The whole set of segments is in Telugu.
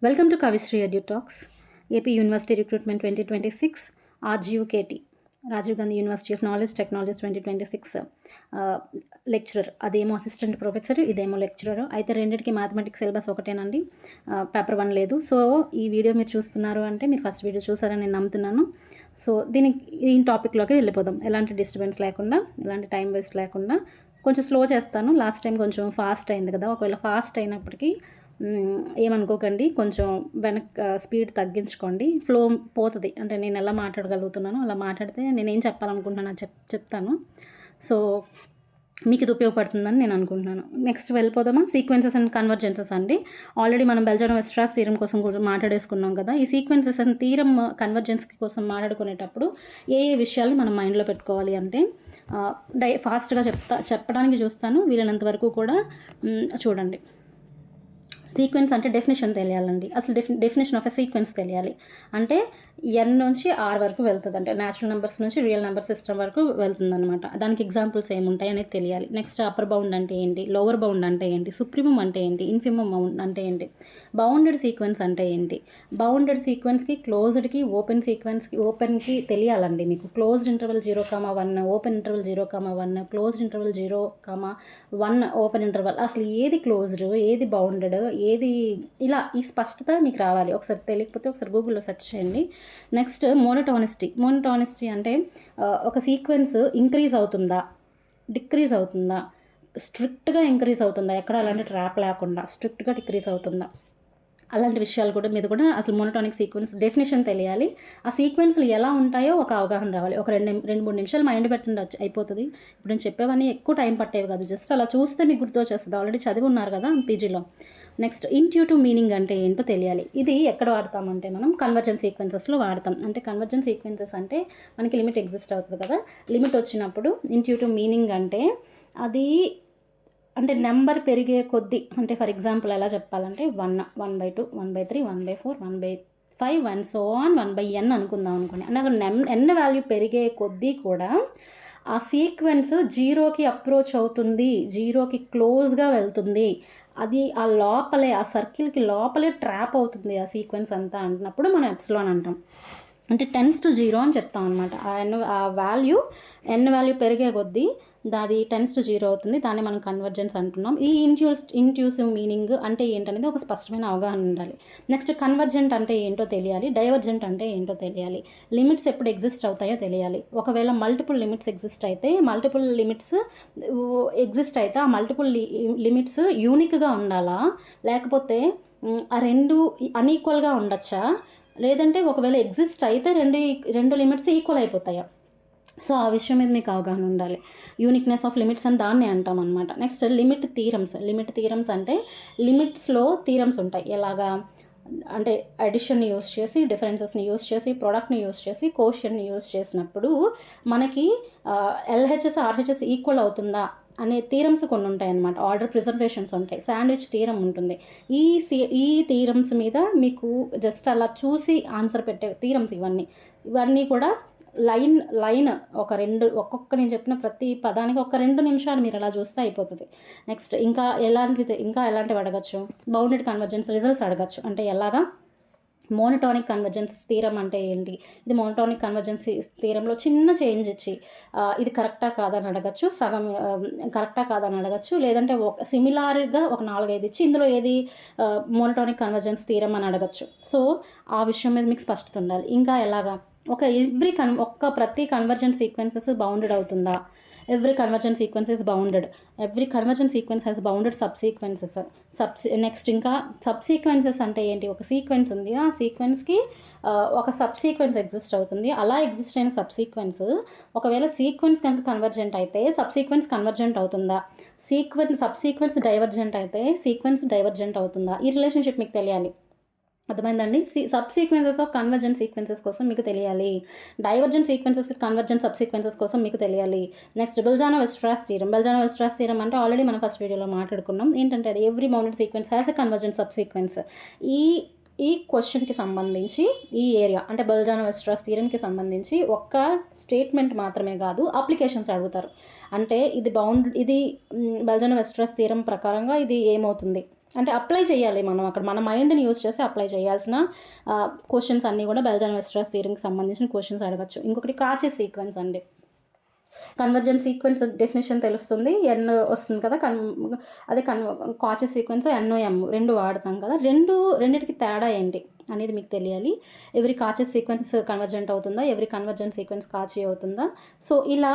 Welcome to Kavishri Edu Talks, AP University Recruitment 2026, RGUKT, Rajiv Gandhi University of Knowledge Technologies 2026 lecturer. అదేమో అసిస్టెంట్ ప్రొఫెసర్, ఇదేమో లెక్చరర్. అయితే రెండింటికి మ్యాథమెటిక్స్ సిలబస్ ఒకటేనండి, పేపర్ 1 లేదు. సో ఈ వీడియో మీరు చూస్తున్నారు అంటే మీరు ఫస్ట్ వీడియో చూసారని నేను నమ్ముతున్నాను. సో ఈ టాపిక్లోకి వెళ్ళిపోదాం. ఎలాంటి డిస్టర్బెన్స్ లేకుండా, ఎలాంటి టైం వేస్ట్ లేకుండా కొంచెం స్లో చేస్తాను. లాస్ట్ టైం కొంచెం ఫాస్ట్ అయింది కదా, ఒకవేళ ఫాస్ట్ అయినప్పటికీ ఏమనుకోకండి, కొంచెం స్పీడ్ తగ్గించుకోండి. ఫ్లో పోతుంది. అంటే నేను ఎలా మాట్లాడగలుగుతున్నానో అలా మాట్లాడితే నేనేం చెప్పాలనుకుంటున్నాను చెప్తాను. సో మీకు ఇది ఉపయోగపడుతుందని నేను అనుకుంటున్నాను. నెక్స్ట్ వెళ్ళిపోదామా? సీక్వెన్సెస్ అండ్ కన్వర్జెన్సెస్ అండి. ఆల్రెడీ మనం బెల్జానో-వెస్ట్రాస్ థీరం కోసం కూడా మాట్లాడేసుకున్నాం కదా. ఈ సీక్వెన్సెస్ అండ్ థీరం కన్వర్జెన్స్ కోసం మాట్లాడుకునేటప్పుడు ఏ విషయాలు మనం మైండ్లో పెట్టుకోవాలి అంటే ఫాస్ట్గా చెప్పడానికి చూస్తాను, వీలైనంత వరకు కూడా చూడండి. సీక్వెన్స్ అంటే డెఫినేషన్ తెలియాలండి. అసలు డెఫినేషన్ ఆఫ్ ఎ సీక్వెన్స్ తెలియాలి. అంటే ఎన్ నుంచి ఆర్ వరకు వెళ్తుంది, అంటే న్యాచురల్ నెంబర్స్ నుంచి రియల్ నెంబర్ సిస్టమ్ వరకు వెళ్తుంది అనమాట. దానికి ఎగ్జాంపుల్స్ ఏముంటాయి అనేది తెలియాలి. నెక్స్ట్ అప్పర్ బౌండ్ అంటే ఏంటి, లోవర్ బౌండ్ అంటే ఏంటి, సుప్రీమం అంటే ఏంటి, ఇన్ఫిమం బౌండ్ అంటే ఏంటి, బౌండెడ్ సీక్వెన్స్ అంటే ఏంటి, బౌండెడ్ సీక్వెన్స్కి, క్లోజ్డ్కి, ఓపెన్కి తెలియాలండి మీకు. Closed interval 0,1, open interval 0,1, closed interval 0,1, open interval. అసలు ఏది క్లోజ్డ్, ఏది బౌండెడ్, ఏది, ఇలా ఈ స్పష్టత మీకు రావాలి. ఒకసారి తెలియకపోతే ఒకసారి గూగుల్లో సెర్చ్ చేయండి. నెక్స్ట్ మోనోటానిసిటీ అంటే ఒక సీక్వెన్స్ ఇంక్రీజ్ అవుతుందా, డిక్రీజ్ అవుతుందా, స్ట్రిక్ట్గా ఇంక్రీజ్ అవుతుందా, ఎక్కడ అలాంటి ట్రాప్ లేకుండా స్ట్రిక్ట్గా డిక్రీజ్ అవుతుందా, అలాంటి విషయాలు కూడా మీద కూడా అసలు మోనోటానిక్ సీక్వెన్స్ డెఫినేషన్ తెలియాలి. ఆ సీక్వెన్స్లు ఎలా ఉంటాయో ఒక అవగాహన రావాలి. ఒక 2-3 నిమిషాలు మైండ్ పెట్టండి, అయిపోతుంది. ఇప్పుడు నేను చెప్పేవన్నీ ఎక్కువ టైం పట్టేవి కాదు, జస్ట్ అలా చూస్తే మీకు గుర్తొచ్చేస్తుంది. ఆల్రెడీ చదివి ఉన్నారు కదా పీజీలో. నెక్స్ట్ ఇంట్యూటివ్ మీనింగ్ అంటే ఏంటో తెలియాలి. ఇది ఎక్కడ వాడతామంటే మనం కన్వర్జెన్స్ సీక్వెన్సెస్లో వాడతాం. అంటే కన్వర్జెన్స్ సీక్వెన్సెస్ అంటే మనకి లిమిట్ ఎగ్జిస్ట్ అవుతుంది కదా, లిమిట్ వచ్చినప్పుడు ఇంట్యూటివ్ మీనింగ్ అంటే అది అంటే నెంబర్ పెరిగే కొద్దీ, అంటే ఫర్ ఎగ్జాంపుల్ ఎలా చెప్పాలంటే 1, 1/2, 1/3, 1/4, 1/5 అండ్ సో ఆన్ 1/n అనుకుందాం అనుకోండి. అంటే అక్కడ n వాల్యూ పెరిగే కొద్దీ కూడా ఆ సీక్వెన్స్ 0కి అప్రోచ్ అవుతుంది, 0కి క్లోజ్గా వెళ్తుంది. అది ఆ లోపలే, ఆ సర్కిల్కి లోపలే ట్రాప్ అవుతుంది ఆ సీక్వెన్స్ అంతా అంటున్నప్పుడు మనం ఎప్సిలాన్ అంటాం. అంటే టెన్స్ టు 0 అని చెప్తాం అనమాట. ఆ వాల్యూ n వాల్యూ పెరిగే కొద్దీ అది టెన్స్ టు 0 అవుతుంది. దాన్ని మనం కన్వర్జెన్స్ అంటున్నాం. ఈ ఇంట్యూసివ్ మీనింగ్ అంటే ఏంటనేది ఒక స్పష్టమైన అవగాహన ఉండాలి. నెక్స్ట్ కన్వర్జెంట్ అంటే ఏంటో తెలియాలి, డైవర్జెంట్ అంటే ఏంటో తెలియాలి, లిమిట్స్ ఎప్పుడు ఎగ్జిస్ట్ అవుతాయో తెలియాలి. ఒకవేళ మల్టిపుల్ లిమిట్స్ ఎగ్జిస్ట్ అయితే ఆ మల్టిపుల్ లిమిట్స్ యూనిక్గా ఉండాలా, లేకపోతే ఆ రెండు అన్ఈక్వల్గా ఉండొచ్చా, లేదంటే ఒకవేళ ఎగ్జిస్ట్ అయితే రెండు లిమిట్స్ ఈక్వల్ అయిపోతాయా. సో ఆ విషయం మీద మీకు అవగాహన ఉండాలి. యూనిక్నెస్ ఆఫ్ లిమిట్స్ అని దాన్ని అంటాం అనమాట. నెక్స్ట్ లిమిట్ థీరమ్స్ అంటే లిమిట్స్లో థీరమ్స్ ఉంటాయి. ఎలాగా అంటే అడిషన్ని యూస్ చేసి, డిఫరెన్సెస్ని యూస్ చేసి, ప్రోడక్ట్ని యూస్ చేసి, కోషియన్ని యూస్ చేసినప్పుడు మనకి ఎల్హెచ్ఎస్ ఆర్హెచ్ఎస్ ఈక్వల్ అవుతుందా అనే థీరమ్స్ కొన్ని ఉంటాయి అన్నమాట. ఆర్డర్ ప్రిజర్వేషన్స్ ఉంటాయి, శాండ్విచ్ థీరం ఉంటుంది. ఈ థీరమ్స్ మీద మీకు జస్ట్ అలా చూసి ఆన్సర్ పెట్టే థీరమ్స్ ఇవన్నీ కూడా లైన్ ఒక్కొక్క నేను చెప్పిన ప్రతి పదానికి ఒక 2 నిమిషాలు మీరు అలా చూస్తే అయిపోతుంది. నెక్స్ట్ ఇంకా ఎలాంటివి అడగచ్చు, బౌండెడ్ కన్వర్జెన్స్ రిజల్ట్స్ అడగచ్చు. అంటే ఎలాగా, మోనోటానిక్ కన్వర్జెన్స్ థీరం అంటే ఏంటి, ఇది మోనోటానిక్ కన్వర్జెన్స్ థీరంలో చిన్న చేంజ్ ఇచ్చి ఇది కరెక్టా కాదని అడగచ్చు, సగం కరెక్టా కాదని అడగచ్చు, లేదంటే సిమిలార్గా ఒక 4-5 ఇచ్చి ఇందులో ఏది మోనోటానిక్ కన్వర్జెన్స్ థీరం అని అడగచ్చు. సో ఆ విషయం మీద మీకు స్పష్టత ఉండాలి. ఇంకా ఎలాగా ప్రతి కన్వర్జెంట్ సీక్వెన్సెస్ బౌండెడ్ అవుతుందా, every convergent sequence is bounded, every convergent sequence has bounded subsequences. Next ఇంకా సబ్సీక్వెన్సెస్ అంటే ఏంటి, ఒక సీక్వెన్స్ ఉంది, ఆ సీక్వెన్స్కి ఒక సబ్సీక్వెన్స్ ఎగ్జిస్ట్ అవుతుంది. అలా ఎగ్జిస్ట్ అయిన సబ్సీక్వెన్స్ ఒకవేళ సీక్వెన్స్ కనుక కన్వర్జెంట్ అయితే సబ్సీక్వెన్స్ కన్వర్జెంట్ అవుతుందా, సబ్సీక్వెన్స్ డైవర్జెంట్ అయితే సీక్వెన్స్ డైవర్జెంట్ అవుతుందా, ఈ రిలేషన్షిప్ మీకు తెలియాలి. అర్థమైందండి. Sub sequences of convergent sequences కోసం మీకు తెలియాలి, divergent sequences convergent sub sequences కోసం మీకు తెలియాలి. నెక్స్ట్ బెల్జానో-వెస్ట్రాస్ థీరం అంటే ఆల్రెడీ మనం ఫస్ట్ వీడియోలో మాట్లాడుకున్నాం. ఏంటంటే అది every bounded sequence has a convergent sub sequence. ఈ క్వశ్చన్కి సంబంధించి ఈ ఏరియా అంటే బెల్జానో-వెస్ట్రాస్ థీరంకి సంబంధించి ఒక్క స్టేట్మెంట్ మాత్రమే కాదు, అప్లికేషన్స్ అడుగుతారు. అంటే ఇది బెల్జానో-వెస్ట్రాస్ థీరం ప్రకారంగా ఇది ఏమవుతుంది, అంటే అప్లై చేయాలి మనం అక్కడ మన మైండ్ని యూజ్ చేసి అప్లై చేయాల్సిన క్వశ్చన్స్ అన్నీ కూడా బెల్జన్-వెస్ట్రాస్ థియరీకి సంబంధించిన క్వశ్చన్స్ అడగచ్చు. ఇంకొకటి కాచీ సీక్వెన్స్ అండి. కన్వర్జెంట్ సీక్వెన్స్ డెఫినేషన్ తెలుస్తుంది, ఎన్ వస్తుంది కదా, అదే కాచీ సీక్వెన్స్ ఎన్ఓఎం రెండు వాడతాం కదా, రెండింటికి తేడా ఏంటి అనేది మీకు తెలియాలి. ఎవరి కాచీ సీక్వెన్స్ కన్వర్జెంట్ అవుతుందా, ఎవరి కన్వర్జెంట్ సీక్వెన్స్ కాచీ అవుతుందా. సో ఇలా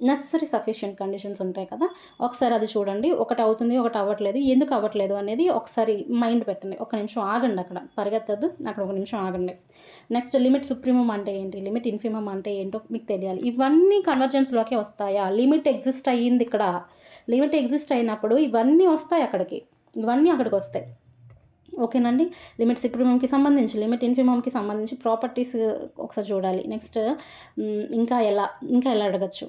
నెసెసరీ సఫిషియెంట్ కండిషన్స్ ఉంటాయి కదా, ఒకసారి అది చూడండి. ఒకటి అవుతుంది ఒకటి అవ్వట్లేదు, ఎందుకు అవ్వట్లేదు అనేది ఒకసారి మైండ్ పెట్టండి. ఒక నిమిషం ఆగండి, అక్కడ పరిగెత్తద్దు, అక్కడ ఒక నిమిషం ఆగండి. నెక్స్ట్ లిమిట్ సుప్రీమం అంటే ఏంటి, లిమిట్ ఇన్ఫిమం అంటే ఏంటో మీకు తెలియాలి. ఇవన్నీ కన్వర్జెన్స్లోకి వస్తాయా, లిమిట్ ఎగ్జిస్ట్ అయ్యింది ఇక్కడ, లిమిట్ ఎగ్జిస్ట్ అయినప్పుడు ఇవన్నీ వస్తాయి అక్కడికి, ఇవన్నీ అక్కడికి వస్తాయి. ఓకేనండి. లిమిట్ సుప్రీమంకి సంబంధించి, లిమిట్ ఇన్ఫిమమ్కి సంబంధించి ప్రాపర్టీస్ ఒకసారి చూడాలి. నెక్స్ట్ ఇంకా ఎలా అడగచ్చు.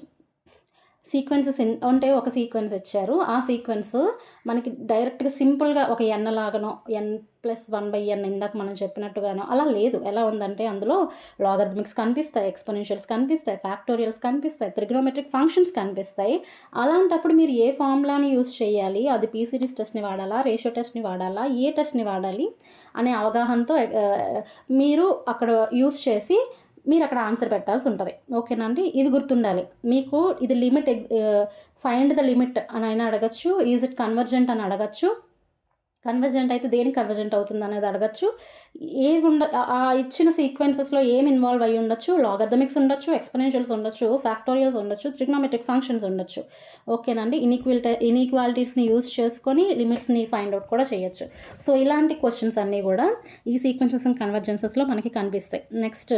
సీక్వెన్సెస్ అంటే ఒక సీక్వెన్స్ ఇచ్చారు, ఆ సీక్వెన్స్ మనకి డైరెక్ట్గా సింపుల్గా ఒక ఎన్ లాగానో n+1/n ఇందాక మనం చెప్పినట్టుగానో అలా లేదు. ఎలా ఉందంటే అందులో లాగరిథమిక్స్ కనిపిస్తాయి, ఎక్స్పోనెన్షియల్స్ కనిపిస్తాయి, ఫ్యాక్టోరియల్స్ కనిపిస్తాయి, ట్రిగ్నోమెట్రిక్ ఫంక్షన్స్ కనిపిస్తాయి. అలాంటప్పుడు మీరు ఏ ఫార్ములాని యూజ్ చేయాలి, అది పీ సిరీస్ టెస్ట్ని వాడాలా, రేషియో టెస్ట్ని వాడాలా, ఏ టెస్ట్ని వాడాలి అనే అవగాహనతో మీరు అక్కడ యూజ్ చేసి మీరు అక్కడ ఆన్సర్ పెట్టాల్సి ఉంటుంది. ఓకేనా అండి, ఇది గుర్తుండాలి మీకు. ఇది లిమిట్ ఫైండ్ ద లిమిట్ అని అయినా అడగచ్చు, ఈజ్ ఇట్ కన్వర్జెంట్ అని అడగచ్చు, కన్వర్జెంట్ అయితే దేనికి కన్వర్జెంట్ అవుతుంది అనేది అడగచ్చు. ఆ ఇచ్చిన సీక్వెన్సెస్లో ఏమి ఇన్వాల్వ్ అయ్యి ఉండొచ్చు, లాగరిథమిక్స్ ఉండొచ్చు, ఎక్స్పోనెన్షియల్స్ ఉండొచ్చు, ఫ్యాక్టోరియల్స్ ఉండొచ్చు, ట్రిగ్నోమెట్రిక్ ఫంక్షన్స్ ఉండొచ్చు. ఓకేనండి, ఇన్ఈక్వాలిటీస్ని యూజ్ చేసుకొని లిమిట్స్ని ఫైండ్ అవుట్ కూడా చేయొచ్చు. సో ఇలాంటి క్వశ్చన్స్ అన్నీ కూడా ఈ సీక్వెన్సెస్ అండ్ కన్వర్జెన్సెస్లో మనకి కనిపిస్తాయి. నెక్స్ట్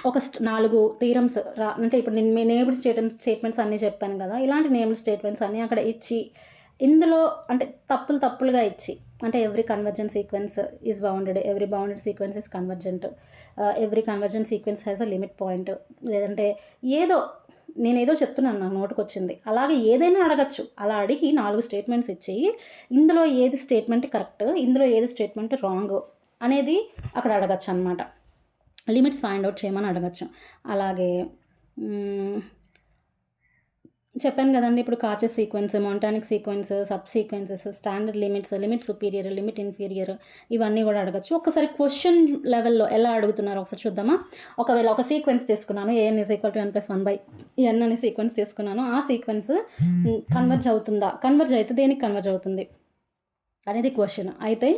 ఒక 4 థీరమ్స్ అంటే ఇప్పుడు నేను నేమ్డ్ స్టేట్మెంట్స్ అన్నీ చెప్పాను కదా, ఇలాంటి నేమ్డ్ స్టేట్మెంట్స్ అన్నీ అక్కడ ఇచ్చి ఇందులో అంటే తప్పులుగా ఇచ్చి, అంటే every convergent sequence is bounded, every bounded sequence is convergent, every convergent sequence has a limit point, లేదంటే నేనేదో చెప్తున్నాను, నా నోటుకు వచ్చింది, అలాగే ఏదైనా అడగచ్చు. అలా అడిగి 4 స్టేట్మెంట్స్ ఇచ్చి ఇందులో ఏది స్టేట్మెంట్ కరెక్ట్, ఇందులో ఏది స్టేట్మెంట్ రాంగ్ అనేది అక్కడ అడగచ్చు అనమాట. లిమిట్స్ ఫైండ్ అవుట్ చేయమని అడగచ్చు. అలాగే చెప్పాను కదండి, ఇప్పుడు Cauchy sequence, monotonic sequence, sub sequences, standard limits, limit superior, limit inferior, ఇవన్నీ కూడా అడగచ్చు. ఒకసారి క్వశ్చన్ లెవెల్లో ఎలా అడుగుతున్నారో ఒకసారి చూద్దామా. ఒకవేళ ఒక సీక్వెన్స్ తీసుకున్నాను, an = n+1/n అనే సీక్వెన్స్ తీసుకున్నాను, ఆ సీక్వెన్స్ కన్వర్జ్ అవుతుందా, కన్వర్జ్ అయితే దేనికి కన్వర్జ్ అవుతుంది అనేది క్వశ్చన్. అయితే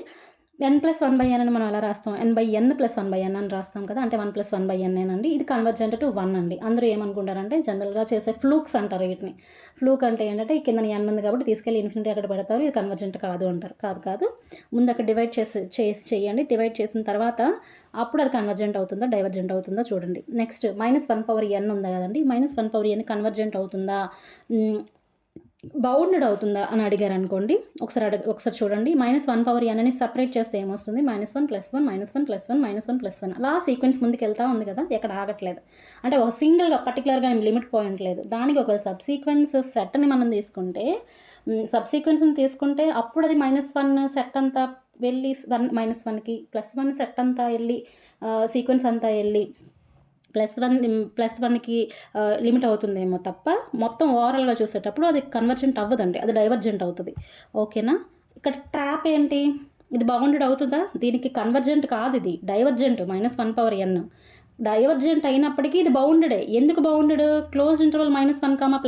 n+1/n అని మనం ఎలా రాస్తాం, n/n+1/n అని రాస్తాం కదా, అంటే 1+1/n అండి. ఇది కన్వర్జెంట్ టు 1 అండి. అందరూ ఏమనుకుంటారంటే జనరల్గా చేసే ఫ్లూక్స్ అంటారు వీటిని. ఫ్లూక్ అంటే ఏంటంటే కింద n ఉంది కాబట్టి తీసుకెళ్ళి ఇన్ఫినిటీ అక్కడ పెడతారు, ఇది కన్వర్జెంట్ కాదు అంటారు. కాదు, ముందు అక్కడ డివైడ్ చేయండి. డివైడ్ చేసిన తర్వాత అప్పుడు అది కన్వర్జెంట్ అవుతుందా డైవర్జెంట్ అవుతుందా చూడండి. నెక్స్ట్ -1/n ఉందా కదండి, -1/n కన్వర్జెంట్ అవుతుందా, బౌండెడ్ అవుతుందా అని అడిగారు అనుకోండి. ఒకసారి చూడండి, -1/n అని సపరేట్ చేస్తే ఏమొస్తుంది, -1 +1 -1 +1 -1 +1 అలా సీక్వెన్స్ ముందుకు వెళ్తూ ఉంది కదా, ఎక్కడ ఆగట్లేదు. అంటే ఒక సింగిల్గా పర్టికులర్గా లిమిట్ పాయింట్ లేదు. దానికి ఒక సబ్ సీక్వెన్స్ సెట్ని మనం తీసుకుంటే, అప్పుడు అది -1 సెట్ అంతా వెళ్ళి -1కి +1 సెట్ అంతా వెళ్ళి సీక్వెన్స్ అంతా వెళ్ళి +1కి లిమిట్ అవుతుందేమో తప్ప మొత్తం ఓవరాల్గా చూసేటప్పుడు అది కన్వర్జెంట్ అవ్వదండి, అది డైవర్జెంట్ అవుతుంది. ఓకేనా, ఇక్కడ ట్రాప్ ఏంటి, ఇది బౌండెడ్ అవుతుందా, దీనికి కన్వర్జెంట్ కాదు, ఇది డైవర్జెంట్. -1/n డైవర్జెంట్ అయినప్పటికీ ఇది బౌండెడే. ఎందుకు బౌండెడ్, క్లోజ్ ఇంటర్వల్ -1,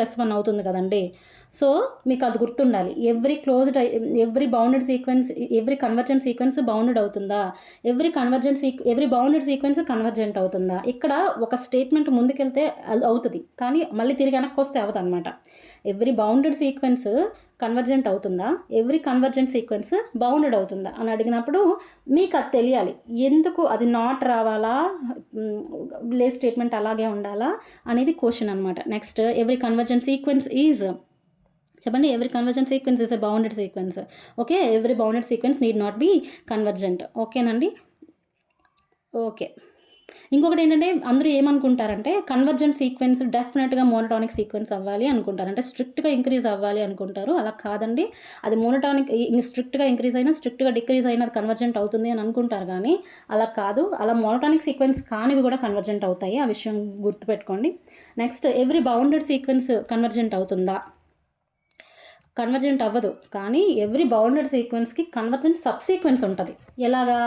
+1 అవుతుంది కదండి. సో మీకు అది గుర్తుండాలి, every bounded sequence, every convergent sequence bounded అవుతుందా, ఎవ్రీ బౌండెడ్ సీక్వెన్స్ కన్వర్జెంట్ అవుతుందా. ఇక్కడ ఒక స్టేట్మెంట్ ముందుకెళ్తే అవుతుంది, కానీ మళ్ళీ తిరిగి వెనక్కి వస్తే అవ్వదు అనమాట. ఎవ్రీ బౌండెడ్ సీక్వెన్స్ కన్వర్జెంట్ అవుతుందా, ఎవ్రీ కన్వర్జెంట్ సీక్వెన్స్ బౌండెడ్ అవుతుందా అని అడిగినప్పుడు మీకు అది తెలియాలి. ఎందుకు అది నాట్ రావాలా, లే స్టేట్మెంట్ అలాగే ఉండాలా అనేది క్వశ్చన్ అనమాట. Next every convergent sequence is, చెప్పండి, every convergent sequence is a bounded sequence. Okay, every bounded sequence need not be convergent. ఓకేనండి. ఓకే, ఇంకొకటి ఏంటంటే అందరూ ఏమనుకుంటారంటే కన్వర్జెంట్ సీక్వెన్స్ డెఫినెట్గా మోనోటానిక్ సీక్వెన్స్ అవ్వాలి అనుకుంటారు, అంటే స్ట్రిక్ట్గా ఇంక్రీజ్ అవ్వాలి అనుకుంటారు. అలా కాదండి, అది మోనోటానిక్ స్ట్రిక్ట్గా ఇంక్రీజ్ అయినా స్ట్రిక్ట్గా డిక్రీజ్ అయినా అది కన్వర్జెంట్ అవుతుంది అని అనుకుంటారు, కానీ అలా కాదు. అలా మోనోటానిక్ సీక్వెన్స్ కానివి కూడా కన్వర్జెంట్ అవుతాయి, ఆ విషయం గుర్తుపెట్టుకోండి. Next every bounded sequence convergent అవుతుందా, కన్వర్జెంట్ అవ్వదు. కానీ ఎవ్రీ బౌండెడ్ సీక్వెన్స్కి కన్వర్జెంట్ సబ్సీక్వెన్స్ ఉంటుంది. ఎలాగా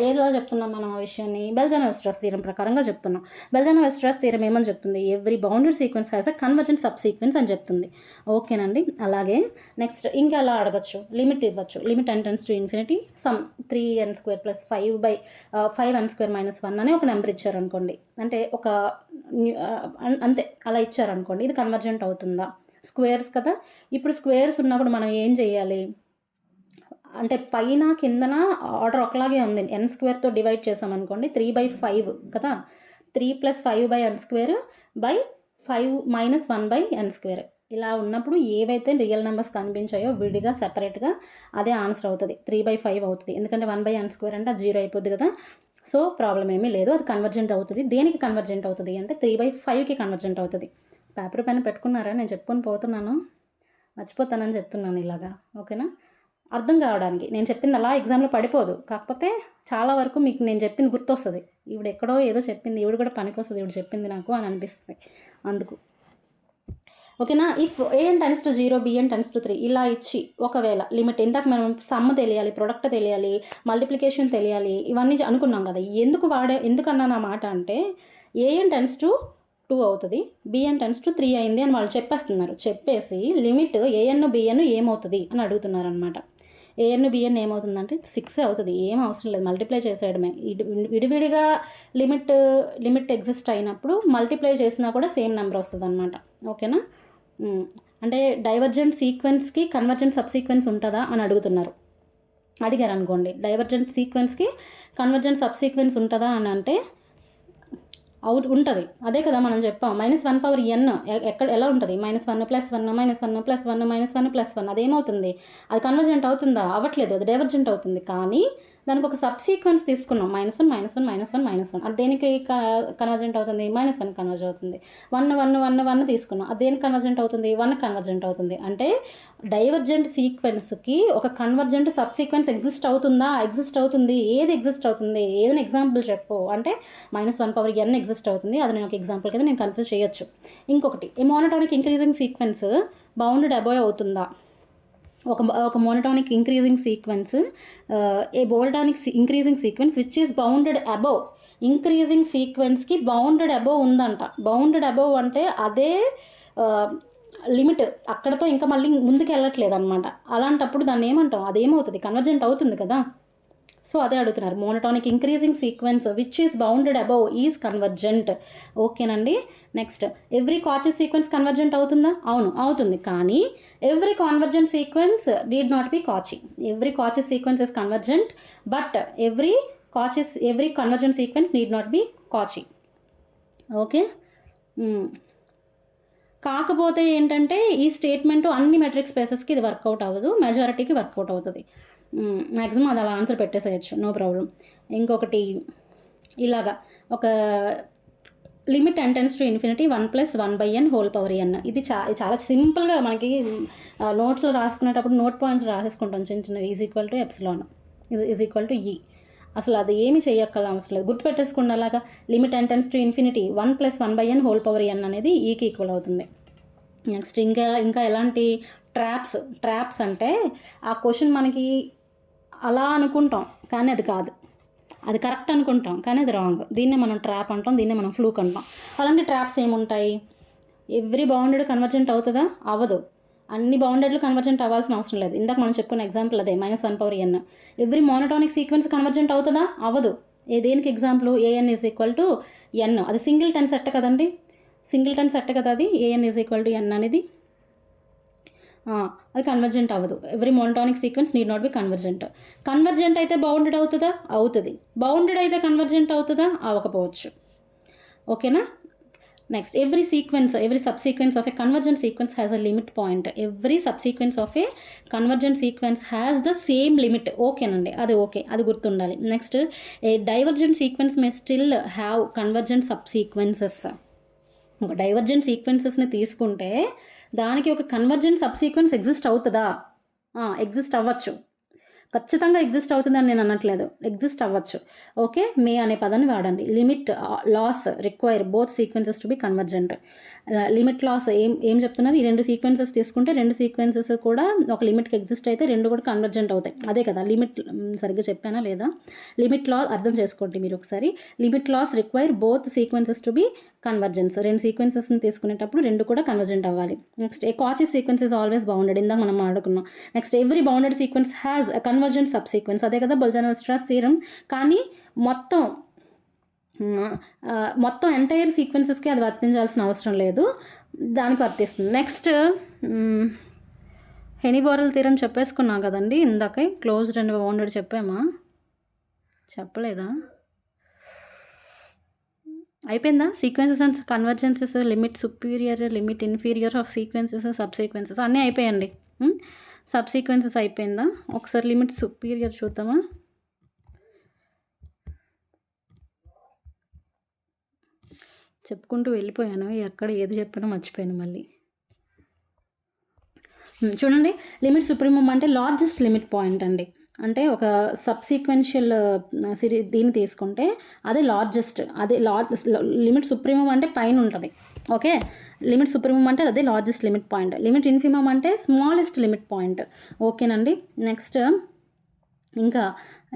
ఏదో చెప్తున్నాం మనం ఆ విషయాన్ని బెల్జాన్-వెస్ట్రాస్ థీరం ప్రకారంగా చెప్తున్నాం. బెల్జాన్-వెస్ట్రాస్ థీరం ఏమని చెప్తుంది? Every bounded sequence has a convergent subsequence అని చెప్తుంది. ఓకేనండి. అలాగే నెక్స్ట్ ఇంకా ఎలా అడగచ్చు, లిమిట్ ఇవ్వచ్చు. Limit n tends to infinity some 3n² + 5n² - 1 అనే ఒక నెంబర్ ఇచ్చారనుకోండి, అంటే ఒక అంతే అలా ఇచ్చారనుకోండి, ఇది కన్వర్జెంట్ అవుతుందా? స్క్వేర్స్ కదా. ఇప్పుడు స్క్వేర్స్ ఉన్నప్పుడు మనం ఏం చేయాలి అంటే పైన కిందన ఆర్డర్ ఒకలాగే ఉంది. n² డివైడ్ చేసామనుకోండి 3/5 కదా. 3 + 5/n² / 5 - 1/n². ఇలా ఉన్నప్పుడు ఏవైతే రియల్ నెంబర్స్ కనిపించాయో విడిగా సెపరేట్గా అదే ఆన్సర్ అవుతుంది. 3/5 అవుతుంది. ఎందుకంటే 1/n² అంటే అది 0 అయిపోద్ది కదా. సో ప్రాబ్లం ఏమీ లేదు, అది కన్వర్జెంట్ అవుతుంది. దేనికి కన్వర్జెంట్ అవుతుంది అంటే 3/5కి కన్వర్జెంట్ అవుతుంది. పేపర్ పెన్ పెట్టుకున్నారా? నేను చెప్పుకొని పోతున్నాను, మర్చిపోతానని చెప్తున్నాను ఇలాగా. ఓకేనా? అర్థం కావడానికి నేను చెప్పింది అలా ఎగ్జామ్లో పడిపోదు. కాకపోతే చాలా వరకు మీకు నేను చెప్పింది గుర్తొస్తుంది. ఈవిడ ఎక్కడో ఏదో చెప్పింది, ఈవిడ కూడా పనికి వస్తుంది, ఈవిడ చెప్పింది నాకు అని అనిపిస్తుంది అందుకు. ఓకేనా? If an tends to 0 bn tends to 3 ఇలా ఇచ్చి ఒకవేళ లిమిట్ ఇందాక మనం సమ్ తెలియాలి, ప్రొడక్ట్ తెలియాలి, మల్టిప్లికేషన్ తెలియాలి, ఇవన్నీ అనుకున్నాం కదా. ఎందుకన్నా నా మాట అంటే an టెన్స్ టు 2 అవుతుంది, bn టెన్స్ టు 3 అయింది అని వాళ్ళు చెప్పేస్తున్నారు. చెప్పేసి లిమిట్ an bn ఏమవుతుంది అని అడుగుతున్నారు అనమాట. an bn ఏమవుతుందంటే 6 అవుతుంది. ఏం అవసరం లేదు, మల్టిప్లై చేసేయడమే. విడివిడిగా లిమిట్ ఎగ్జిస్ట్ అయినప్పుడు మల్టిప్లై చేసినా కూడా సేమ్ నెంబర్ వస్తుంది అనమాట. ఓకేనా? అంటే డైవర్జెంట్ సీక్వెన్స్కి కన్వర్జెంట్ సబ్సీక్వెన్స్ ఉంటుందా అని అడిగారు అనుకోండి. డైవర్జెంట్ సీక్వెన్స్కి కన్వర్జెంట్ సబ్సీక్వెన్స్ ఉంటుందా అని అంటే ఉంటుంది. అదే కదా మనం చెప్పాం. -1/n ఎలా ఉంటుంది? -1 + 1 -1 + 1 -1 + 1 అదేమవుతుంది? అది కన్వర్జెంట్ అవుతుందా? అవ్వట్లేదు, అది డైవర్జెంట్ అవుతుంది. కానీ దానికి ఒక సబ్ సీక్వెన్స్ తీసుకున్నాం, -1 -1 -1 -1. అది దేనికి కన్వర్జెంట్ అవుతుంది? -1 కన్వర్జ్ అవుతుంది. 1 1 1 1 తీసుకున్నాం, అది దేనికి కన్వర్జెంట్ అవుతుంది? 1 కన్వర్జెంట్ అవుతుంది. అంటే డైవర్జెంట్ సీక్వెన్స్కి ఒక కన్వర్జెంట్ సబ్ సీక్వెన్స్ ఎగ్జిస్ట్ అవుతుందా? ఎగ్జిస్ట్ అవుతుంది. ఏది ఎగ్జిస్ట్ అవుతుంది? ఏదైనా ఎగ్జాంపుల్ చెప్పు అంటే -1/n ఎగ్జిస్ట్ అవుతుంది. అది నేను ఒక ఎగ్జాంపుల్ కింద నేను కన్సిడర్ చేయొచ్చు. ఇంకొకటి, a monotonic increasing sequence bounded above అవుతుందా? ఒక monotonic increasing sequence, a monotonic increasing sequence which is bounded above. Increasing సీక్వెన్స్కి బౌండెడ్ అబోవ్ ఉందంట. బౌండెడ్ అబోవ్ అంటే అదే లిమిట్, అక్కడతో ఇంకా మళ్ళీ ముందుకు వెళ్ళట్లేదు అనమాట. అలాంటప్పుడు దాన్ని ఏమంటాం? అదేమవుతుంది? కన్వర్జెంట్ అవుతుంది కదా. సో అదే అడుగుతున్నారు. Monotonic increasing sequence which is bounded above is convergent. ఓకేనండి. Next, every Cauchy sequence convergent అవుతుందా? అవును అవుతుంది. కానీ every convergent sequence need not be Cauchy. Every Cauchy sequence is convergent, but every convergent sequence need not be Cauchy. Okay. కాకపోతే ఏంటంటే ఈ స్టేట్మెంటు అన్ని మెట్రిక్ స్పేసెస్కి ఇది వర్కౌట్ అవ్వదు, మెజారిటీకి వర్కౌట్ అవుతుంది. మ్యాక్సిమం అది అలా ఆన్సర్ పెట్టేసేయచ్చు, నో ప్రాబ్లం. ఇంకొకటి ఇలాగా ఒక limit n tends to infinity 1 + 1/n^n. ఇది చాలా సింపుల్గా మనకి నోట్స్లో రాసుకునేటప్పుడు నోట్ పాయింట్స్ రాసేసుకుంటాం చిన్న =ε, E. అసలు అది ఏమి చేయక్కల అవసరం లేదు, గుర్తుపెట్టేసుకోండి. అలాగా limit n tends to infinity 1 + 1/n^n అనేది ఈకి ఈక్వల్ అవుతుంది. నెక్స్ట్ ఇంకా ఎలాంటి ట్రాప్స్ అంటే ఆ క్వశ్చన్ మనకి అలా అనుకుంటాం కానీ అది కాదు, అది కరెక్ట్ అనుకుంటాం కానీ అది రాంగ్. దీన్నే మనం ట్రాప్ అంటాం, దీన్నే మనం ఫ్లూక్ అంటాం. అలాంటి ట్రాప్స్ ఏముంటాయి? ఎవ్రీ బౌండెడ్ కన్వర్జెంట్ అవుతుందా? అవ్వదు. అన్ని బౌండెడ్లు కన్వర్జెంట్ అవ్వాల్సిన అవసరం లేదు. ఇందాక మనం చెప్పుకున్న ఎగ్జాంపుల్ అదే -1/n. Every monotonic sequence convergent అవుతుందా? అవ్వదు. దేనికి ఎగ్జాంపుల్? an = n. అది సింగిల్ టెన్ సెట్ కదండి, సింగిల్ టెన్ సెట్ కదా అది. an = n అనేది అది కన్వర్జెంట్ అవ్వదు. Every monotonic sequence need not be convergent. Convergent అయితే బౌండెడ్ అవుతుందా? అవుతుంది. బౌండెడ్ అయితే కన్వర్జెంట్ అవుతుందా? అవ్వకపోవచ్చు. ఓకేనా? Next, every subsequence of a convergent sequence has a limit point. Every subsequence of a convergent sequence has the same limit. ఓకేనండి, అది ఓకే, అది గుర్తుండాలి. Next, A divergent sequence may still have convergent subsequences. ఒక డైవర్జెంట్ సీక్వెన్సెస్ని తీసుకుంటే దానికి ఒక కన్వర్జెంట్ సబ్సీక్వెన్స్ ఎగ్జిస్ట్ అవుతుందా? ఎగ్జిస్ట్ అవ్వచ్చు, ఖచ్చితంగా ఎగ్జిస్ట్ అవుతుందని నేను అనట్లేదు, ఎగ్జిస్ట్ అవ్వచ్చు. ఓకే, మే అనే పదాన్ని వాడండి. Limit laws require both sequences to be convergent. Limit laws ఏం చెప్తున్నారు, ఈ 2 సీక్వెన్సెస్ తీసుకుంటే 2 సీక్వెన్సెస్ కూడా ఒక లిమిట్కి ఎగ్జిస్ట్ అయితే 2 కూడా కన్వర్జెంట్ అవుతాయి. అదే కదా లిమిట్, సరిగ్గా చెప్పానా లేదా? లిమిట్ లాస్ అర్థం చేసుకోండి మీరు ఒకసారి. Limit laws require both sequences to be convergence. 2 సీక్వెన్సెస్ని తీసుకునేటప్పుడు 2 కూడా కన్వర్జెంట్ అవ్వాలి. నెక్స్ట్ ఏ కాచి సీక్వెన్స్ ఇస్ ఆల్వేస్ బౌండెడ్, ఇందాక మనం ఆడుకున్నాం. Next every bounded sequence has a convergent sub sequence, అదే కదా బొల్జానో-స్ట్రాస్ థీరం. కానీ మొత్తం ఎంటైర్ సీక్వెన్సెస్కి అది వర్తించాల్సిన అవసరం లేదు, దానికి వర్తిస్తుంది. నెక్స్ట్ హెనిబోరల్ థీరం చెప్పేసుకున్నాం కదండి ఇందాకే. క్లోజ్డ్ అండ్ బౌండెడ్ చెప్పామా, చెప్పలేదా? అయిపోయిందా? Sequences and convergences, limit superior, limit inferior of sequences, sub sequences అన్నీ అయిపోయండి. సబ్ సీక్వెన్సెస్ అయిపోయిందా? ఒకసారి లిమిట్ సుపీరియర్ చూద్దామా. చెప్పుకుంటూ వెళ్ళిపోయాను, ఎక్కడ ఏది చెప్పానో మర్చిపోయాను మళ్ళీ. చూడండి, లిమిట్ సుప్రీమం అంటే లార్జెస్ట్ లిమిట్ పాయింట్ అండి. అంటే ఒక సబ్సీక్వెన్షియల్ దీన్ని తీసుకుంటే అది లార్జెస్ట్, అదే లిమిట్ సుప్రీమం అంటే పైన ఉంటుంది. ఓకే, లిమిట్ సుప్రీమం అంటే అదే largest limit point. Limit infimum అంటే స్మాలెస్ట్ లిమిట్ పాయింట్. ఓకేనండి. నెక్స్ట్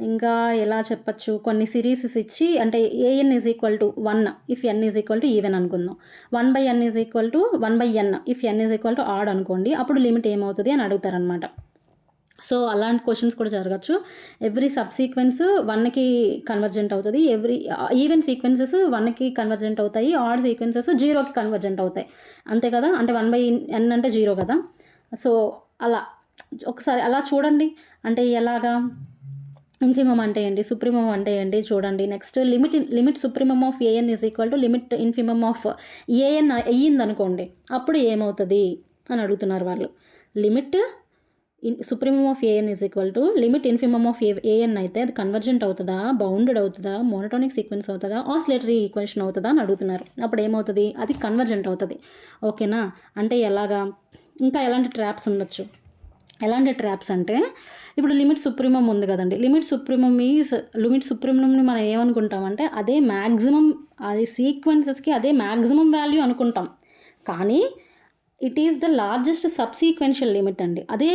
ఇంకా ఎలా చెప్పచ్చు, కొన్ని సిరీసెస్ ఇచ్చి అంటే an is equal to 1 if n is equal to even అనుకుందాం, 1/n is equal to 1/n if n is equal to odd అనుకోండి, అప్పుడు లిమిట్ ఏమవుతుంది అని అడుగుతారనమాట. సో అలాంటి క్వశ్చన్స్ కూడా జరగచ్చు. ఎవ్రీ సబ్సీక్వెన్స్ 1కి కన్వర్జెంట్ అవుతుంది, ఎవ్రీ ఈవెన్ సీక్వెన్సెస్ 1కి కన్వర్జెంట్ అవుతాయి, ఆడ్ సీక్వెన్సెస్ 0కి కన్వర్జెంట్ అవుతాయి. అంతే కదా, అంటే 1/n అంటే 0 కదా. సో అలా ఒకసారి అలా చూడండి. అంటే ఎలాగా, ఇన్ఫిమం అంటే ఏంటి, సుప్రీమం అంటే ఏంటి చూడండి. Next limit supremum of an is equal to limit infimum of an అయ్యింది అనుకోండి, అప్పుడు ఏమవుతుంది అని అడుగుతున్నారు వాళ్ళు. Limit supremum of an is equal to limit infimum of an అయితే అది కన్వర్జెంట్ అవుతుందా, బౌండెడ్ అవుతుందా, మోనోటోనిక్ సీక్వెన్స్ అవుతుందా, ఆసిలేటరీ ఈక్వేషన్ అవుతుందా అని అడుగుతున్నారు. అప్పుడు ఏమవుతుంది, అది కన్వర్జెంట్ అవుతుంది. ఓకేనా. అంటే ఎలాగా, ఇంకా ఎలాంటి ట్రాప్స్ ఉండొచ్చు. ఎలాంటి ట్రాప్స్ అంటే, ఇప్పుడు లిమిట్ సుప్రీమం ఉంది కదండి, లిమిట్ సుప్రీమంని మనం ఏమనుకుంటామంటే అదే మ్యాక్సిమం, అది సీక్వెన్సెస్కి అదే మ్యాక్సిమం వాల్యూ అనుకుంటాం. కానీ it is the largest subsequential limit అండి, అదే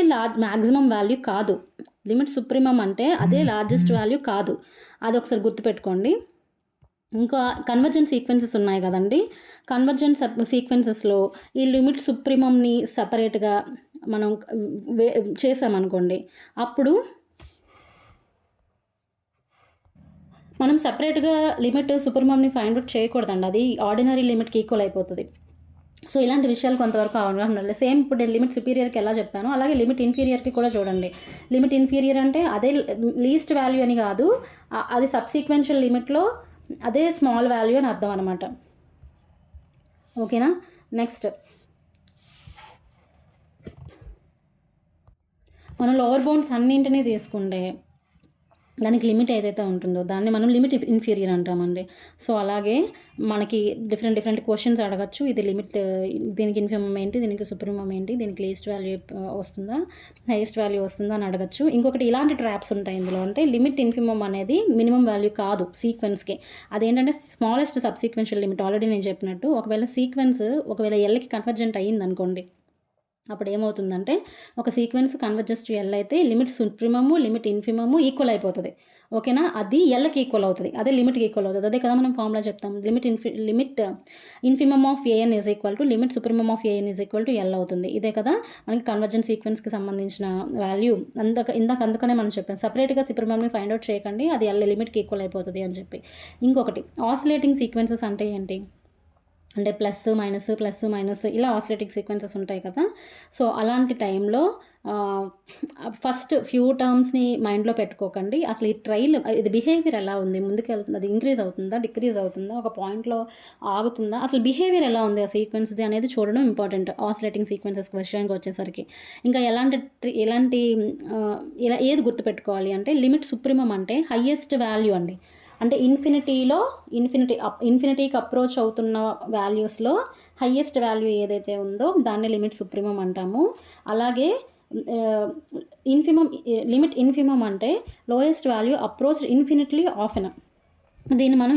మ్యాక్సిమం వాల్యూ కాదు. లిమిట్ సుప్రీమం అంటే అదే లార్జెస్ట్ వాల్యూ కాదు, అది ఒకసారి గుర్తుపెట్టుకోండి. ఇంకా కన్వర్జెంట్ సీక్వెన్సెస్ ఉన్నాయి కదండి, కన్వర్జెంట్ సీక్వెన్సెస్లో ఈ లిమిట్ సుప్రీమంని సపరేట్గా మనం చేసామనుకోండి, అప్పుడు మనం సపరేట్గా లిమిట్ సుప్రీమంని ఫైండ్ అవుట్ చేయకూడదండి, అది ఆర్డినరీ లిమిట్కి ఈక్వల్ అయిపోతుంది. సో ఇలాంటి విషయాలు కొంతవరకు అవగాహన లేదు. సేమ్ ఇప్పుడు నేను లిమిట్ సుపీరియర్కి ఎలా చెప్పానో అలాగే లిమిట్ ఇన్ఫీరియర్కి కూడా చూడండి. లిమిట్ ఇన్ఫీరియర్ అంటే అదే లీస్ట్ వాల్యూ అని కాదు, అది సబ్సీక్వెన్షియల్ లిమిట్లో అదే స్మాల్ వాల్యూ అని అర్థం అనమాట. ఓకేనా. నెక్స్ట్ మనం లోవర్ బౌండ్స్ అన్నింటినీ తీసుకుంటే దానికి లిమిట్ ఏదైతే ఉంటుందో దాన్ని మనం లిమిట్ ఇన్ఫీరియర్ అంటామండి. సో అలాగే మనకి డిఫరెంట్ క్వశ్చన్స్ అడగచ్చు. ఇది లిమిట్, దీనికి ఇన్ఫిమమ్ ఏంటి, దీనికి సుప్రీమమ్ ఏంటి, దీనికి లీస్ట్ వాల్యూ వస్తుందా, హైయెస్ట్ వాల్యూ వస్తుందా అని అడగచ్చు. ఇంకొకటి ఇలాంటి ట్రాప్స్ ఉంటాయి ఇందులో, అంటే లిమిట్ ఇన్ఫిమమ్ అనేది మినిమం వాల్యూ కాదు సీక్వెన్స్కి, అదేంటంటే స్మాలెస్ట్ సబ్సీక్వెన్షియల్ లిమిట్. ఆల్రెడీ నేను చెప్పినట్టు ఒకవేళ సీక్వెన్స్ ఎల్కి కన్వర్జెంట్ అయ్యింది అనుకోండి, అప్పుడు ఏమవుతుందంటే ఒక సీక్వెన్స్ కన్వర్జెస్ టు ఎల్ అయితే లిమిట్ సుప్రీమము లిమిట్ ఇన్ఫిమము ఈక్వల్ అయిపోతుంది. ఓకేనా, అది ఎల్కి ఈక్వల్ అవుతుంది, అదే లిమిట్కి ఈక్వల్ అవుతుంది. అదే కదా మనం ఫార్ములా చెప్తాం, limit infimum of an is equal to limit supremum of an is equal to L అవుతుంది. ఇదే కదా మనకి కన్వర్జెంట్ సీక్వెన్స్కి సంబంధించిన వాల్యూ. అందుకనే మనం చెప్పాం సపరేట్గా సుప్రీమమ్ని ఫైండ్ అవుట్ చేయకండి, అది ఎల్ లిమిట్కి ఈక్వల్ అయిపోతుంది అని చెప్పి. ఇంకొకటి ఆసిలేటింగ్ సీక్వెన్సెస్ అంటే ఏంటి అంటే ప్లస్ మైనస్ ఇలా ఆసిలేటింగ్ సీక్వెన్సెస్ ఉంటాయి కదా. సో అలాంటి టైంలో ఫస్ట్ ఫ్యూ టర్మ్స్ని మైండ్లో పెట్టుకోకండి. అసలు ఈ ట్రైల్ ఇది బిహేవియర్ ఎలా ఉంది, ముందుకు వెళ్తుంది, అది ఇంక్రీజ్ అవుతుందా డిక్రీజ్ అవుతుందా, ఒక పాయింట్లో ఆగుతుందా, అసలు బిహేవియర్ ఎలా ఉంది ఆ సీక్వెన్స్ది అనేది చూడడం ఇంపార్టెంట్ ఆసిలేటింగ్ సీక్వెన్సెస్ విషయానికి వచ్చేసరికి. ఇంకా ఇలా ఏది గుర్తుపెట్టుకోవాలి అంటే లిమిట్ సుప్రీమం అంటే హయ్యెస్ట్ వాల్యూ అండి. అంటే ఇన్ఫినిటీకి అప్రోచ్ అవుతున్న వాల్యూస్లో హయ్యెస్ట్ వాల్యూ ఏదైతే ఉందో దాన్ని లిమిట్ సుప్రీమం అంటాము. అలాగే లిమిట్ ఇన్ఫిమం అంటే lowest value approach infinitely often. దీన్ని మనం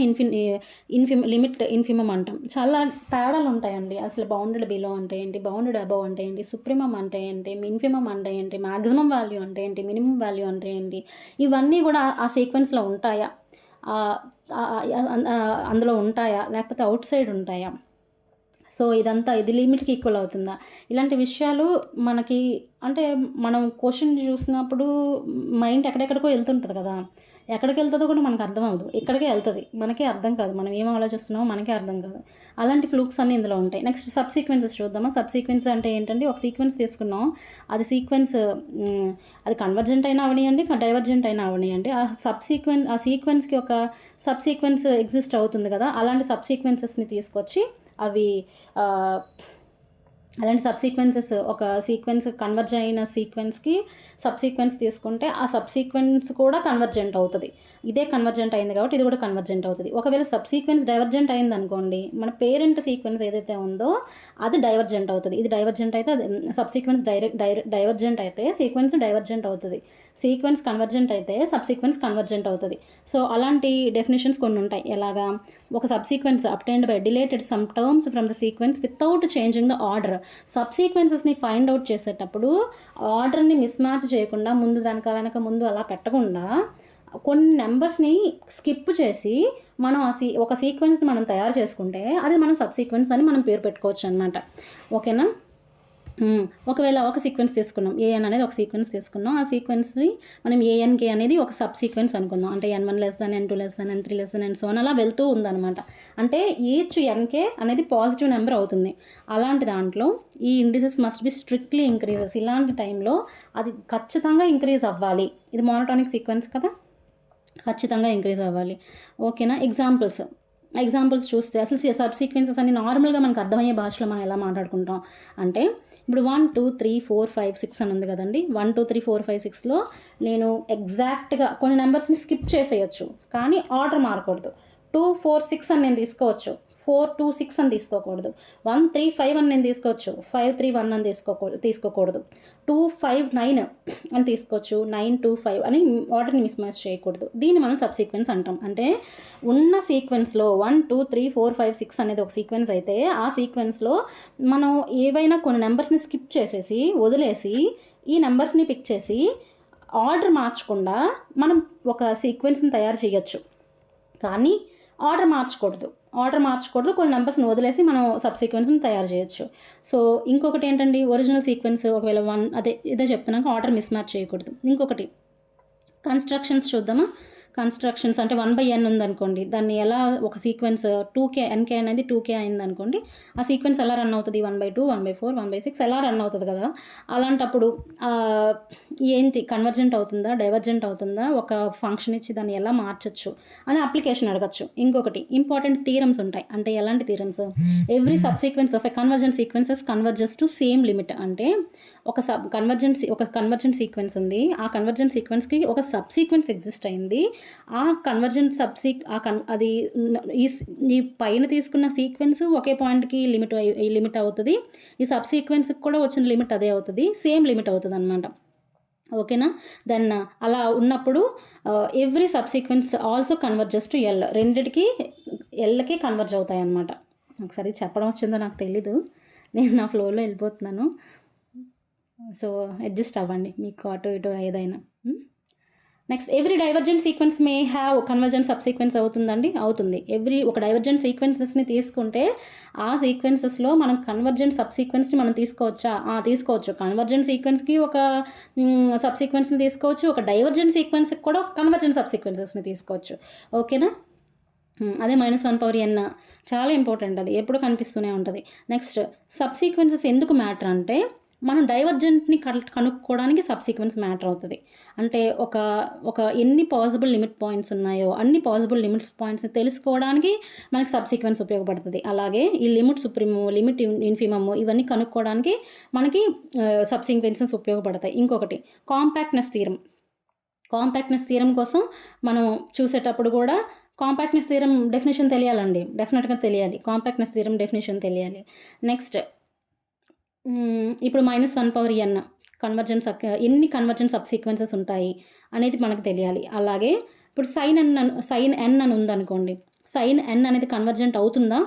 ఇన్ఫిమమ్ అంటాం. చాలా తేడాలు ఉంటాయండి. అసలు బౌండెడ్ బిలో అంటే ఏంటి? బౌండెడ్ అబవ్ అంటే ఏంటి? సుప్రీమమ్ అంటే ఏంటి? ఇన్ఫిమమ్ అంటే ఏంటి? మాక్సిమం వాల్యూ అంటే ఏంటి? మినిమమ్ వాల్యూ అంటే ఏంటి? ఇవన్నీ కూడా ఆ సీక్వెన్స్‌లో ఉంటాయా? ఆహ్, అందులో ఉంటాయా? లేకపోతే ఔట్ సైడ్ ఉంటాయా? సో, ఇది లిమిట్‌కి ఈక్వల్ అవుతుందా? ఇలాంటి విషయాలు మనకి అంటే మనం క్వెషన్ చూసినప్పుడు మైండ్ ఎక్కడెక్కడికో ఎళ్తుంటది కదా! ఎక్కడికెళ్తదో కూడా మనకు అర్థం అవ్వదు. ఇక్కడికే ఎళ్తది. మనకే అర్థం కాదు. మనం ఏం ఆలోచిస్తున్నామో మనకే అర్థం కాదు. అలాంటి ఫ్లూక్స్ అన్నీ ఇందులో ఉంటాయి. నెక్స్ట్ సబ్ సీక్వెన్సెస్ చూద్దామా? సబ్ సీక్వెన్స్ అంటే ఏంటంటే ఒక సీక్వెన్స్ తీసుకున్నాం. అది సీక్వెన్స్ అది కన్వర్జెంట్ అయినా అవ్వనియండి, డైవర్జెంట్ అయినా అవ్వనియండి. ఆ సీక్వెన్స్‌కి ఒక సబ్ సీక్వెన్స్ ఎగ్జిస్ట్ అవుతుంది కదా! అలాంటి సబ్ సీక్వెన్సెస్‌ని తీసుకొచ్చి అవి ఆహ్, అలాంటి సబ్ సీక్వెన్సెస్ ఒక సీక్వెన్స్ కన్వర్జ్ అయిన సీక్వెన్స్‌కి సబ్ సీక్వెన్స్ తీసుకుంటే ఆ సబ్ సీక్వెన్స్ కూడా కన్వర్జెంట్ అవుతది. ఇదే కన్వర్జెంట్ అయింది కాబట్టి ఇది కూడా కన్వర్జెంట్ అవుతది. ఒకవేళ సబ్ సీక్వెన్స్ డైవర్జెంట్ అయిందనుకోండి, మన పేరెంట్ సీక్వెన్స్ ఏదైతే ఉందో అది డైవర్జెంట్ అవుతది. ఇది డైవర్జెంట్ అయితే అది సబ్ సీక్వెన్స్ డైవర్జెంట్ అయితే సీక్వెన్స్ డైవర్జెంట్ అవుతది. సీక్వెన్స్ కన్వర్జెంట్ అయితే సబ్ సీక్వెన్స్ కన్వర్జెంట్ అవుతది. సో, అలాంటి డెఫినిషన్స్ కొన్ని ఉంటాయి. ఎలాగా? ఒక sub sequence obtained by deleted some terms from the sequence without changing the order. Sub సీక్వెన్సెస్‌ని ఫైండ్ ఔట్ చేసేటప్పుడు ఆర్డర్‌ని మిస్ మ్యాచ్ చేయకుండా వెనక ముందు అలా పెట్టకుండా కొన్ని నంబర్స్‌ని స్కిప్ చేసి మనం ఒక సీక్వెన్స్‌ని మనం తయారు చేసుకుంటే అది మనం సబ్ సీక్వెన్స్ అని మనం పేరు పెట్టుకోవచ్చనమాట. ఓకేనా? ఒకవేళ ఒక సీక్వెన్స్ తీసుకున్నాం. ఏఎన్ అనేది ఒక సీక్వెన్స్ తీసుకున్నాం. ఆ సీక్వెన్స్‌ని మనం ఏఎన్‌కే అనేది ఒక సబ్ సీక్వెన్స్ అనుకుందాం. అంటే n1 n2 n3 and so on అలా వెళ్తూ ఉందనమాట. అంటే ఈచ్ ఎన్‌కే అనేది పాజిటివ్ నెంబర్ అవుతుంది. అలాంటి దాంట్లో ఈ indices must be strictly increases. ఇలాంటి టైంలో అది ఖచ్చితంగా ఇంక్రీజ్ అవ్వాలి. ఇది మోనోటోనిక్ సీక్వెన్స్ కదా! ఖచ్చితంగా ఇంక్రీజ్ అవ్వాలి. ఓకేనా? ఎగ్జాంపుల్స్ చూస్తే అసలు సబ్ సీక్వెన్సెస్ అన్ని నార్మల్‌గా మనకు అర్థమయ్యే భాషలో మనం ఎలా మాట్లాడుకుంటాం అంటే, ఇప్పుడు 1, 2, 3, 4, 5, 6 అని ఉంది కదండీ! 1, 2, 3, 4, 5, 6లో నేను ఎగ్జాక్ట్‌గా కొన్ని నంబర్స్‌ని స్కిప్ చేసేయొచ్చు. కానీ ఆర్డర్ మారకూడదు. 2, 4, 6 అని నేను తీసుకోవచ్చు. 4, 2, 6 అని తీసుకోకూడదు. 1, 3, 5 అని నేను తీసుకోవచ్చు. 5, 3, 1 అని తీసుకోకూడదు. 2, 5, 9 అని తీసుకోవచ్చు. 9, 2, 5 అని ఆర్డర్‌ని మిస్ మ్యాచ్ చేయకూడదు. దీన్ని మనం సబ్ సీక్వెన్స్ అంటాం. అంటే ఉన్న సీక్వెన్స్‌లో 1, 2, 3, 4, 5, 6 అనేది ఒక సీక్వెన్స్ అయితే ఆ సీక్వెన్స్‌లో మనం ఏవైనా కొన్ని నంబర్స్‌ని స్కిప్ చేసేసి, వదిలేసి ఈ నంబర్స్‌ని పిక్ చేసి ఆర్డర్ మార్చకుండా మనం ఒక సీక్వెన్స్‌ని తయారు చేయొచ్చు. కానీ ఆర్డర్ మార్చకూడదు. కొన్ని నంబర్స్‌ని వదిలేసి మనం సబ్ సీక్వెన్స్‌ని తయారు చేయొచ్చు. సో, ఇంకొకటి ఏంటండి ఒరిజినల్ సీక్వెన్స్ ఒకవేళ ఇదే చెప్తున్నాక ఆర్డర్ మిస్ మ్యాచ్ చేయకూడదు. ఇంకొకటి కన్‌స్ట్రక్షన్స్ చూద్దామా? కన్‌స్ట్రక్షన్స్ అంటే 1/n ఉందనుకోండి. దాన్ని ఎలా ఒక సీక్వెన్స్ 2k ఎన్‌కే అనేది 2k అయిందనుకోండి. ఆ సీక్వెన్స్ ఎలా రన్ అవుతది? 1/2, 1/4, 1/6 ఎలా రన్ అవుతది కదా! అలాంటప్పుడు ఆహ్, ఏంటి కన్వర్జెంట్ అవుతుందా? డైవర్జెంట్ అవుతుందా? ఒక ఫంక్షన్ ఇచ్చి దాన్ని ఎలా మార్చొచ్చు అని అప్లికేషన్ అడగొచ్చు. ఇంకొకటి ఇంపార్టెంట్ థీరమ్స్ ఉంటాయి. అంటే ఎలాంటి theorems? Every sub sequence of a convergent sequences converges to same limit. అంటే ఒక కన్వర్జెంట్ సీక్వెన్స్ ఉంది. ఆ కన్వర్జెంట్ సీక్వెన్స్‌కి ఒక సబ్ సీక్వెన్స్ ఎగ్జిస్ట్ అయింది. ఆ కన్వర్జెంట్ సబ్ సీక్ ఆ కన్ అది ఈ ఈ పైన తీసుకున్న సీక్వెన్స్ ఒకే పాయింట్‌కి లిమిట్ అవుతది. ఈ సబ్ సీక్వెన్స్‌కి కూడా వచ్చిన లిమిట్ అదే అవుతది. సేమ్ లిమిట్ అవుతదనమాట. ఓకేనా? దెన్ అలా ఉన్నప్పుడు every sub sequence also converges to L. రెండిటికి ఎల్‌కి కన్వర్జ్ అవుతాయన్నమాట. నాకు సరిగ్గా చెప్పడం వచ్చిందో నాకు తెలీదు. నేను నా ఫ్లోలో వెళ్ళిపోతున్నాను. సో, అడ్జస్ట్ అవ్వండి. మీకు అటు ఇటు ఏదైనా. Next every divergent sequence may have convergent sub sequence అవుతుందండి? అవుతుంది. ఒక డైవర్జెంట్ సీక్వెన్సెస్‌ని తీసుకుంటే ఆ సీక్వెన్సెస్‌లో మనం కన్వర్జెంట్ సబ్ సీక్వెన్స్‌ని మనం తీసుకోవచ్చా? తీసుకోవచ్చు. కన్వర్జెంట్ సీక్వెన్స్‌కి ఒక సబ్ సీక్వెన్స్‌ని తీసుకోవచ్చు. ఒక డైవర్జెంట్ సీక్వెన్స్‌కి కూడా ఒక కన్వర్జెంట్ సబ్ సీక్వెన్సెస్‌ని తీసుకోవచ్చు. ఓకేనా? అదే -1/n చాలా ఇంపార్టెంట్ అది. ఎప్పుడు కనిపిస్తూనే ఉంటది. నెక్స్ట్ సబ్ సీక్వెన్సెస్ ఎందుకు మ్యాటర్ అంటే, మనం డైవర్జెంట్‌ని కనుక్కోవడానికి సబ్ సీక్వెన్స్ మ్యాటర్ అవుతది. అంటే ఒక ఎన్ని పాసిబుల్ లిమిట్ పాయింట్స్ ఉన్నాయో, అన్ని పాసిబుల్ లిమిట్స్ పాయింట్స్‌ని తెలుసుకోవడానికి మనకి సబ్ సీక్వెన్స్ ఉపయోగపడుతది. అలాగే ఈ లిమిట్ సుప్రీమము, లిమిట్ ఇన్ఫిమము ఇవన్నీ కనుక్కోవడానికి మనకి సబ్ సీక్వెన్సెస్ ఉపయోగపడతాయి. ఇంకొకటి కాంపాక్ట్‌నెస్ థియరమ్ కోసం మనం చూసేటప్పుడు కూడా కాంపాక్ట్‌నెస్ థియరమ్ డెఫినిషన్ తెలియాలండి. డెఫినిట్‌గా తెలియాలి. కాంపాక్ట్‌నెస్ థియరమ్ డెఫినిషన్ తెలియాలి. నెక్స్ట్ ఇప్పుడు ఎన్ని కన్వర్జెంట్ సబ్ సీక్వెన్సెస్ ఉంటాయి అనేది మనకు తెలియాలి. అలాగే ఇప్పుడు సైన్ ఎన్ అని ఉందనుకోండి, సైన్ ఎన్ అనేది కన్వర్జెంట్ అవుతుందా?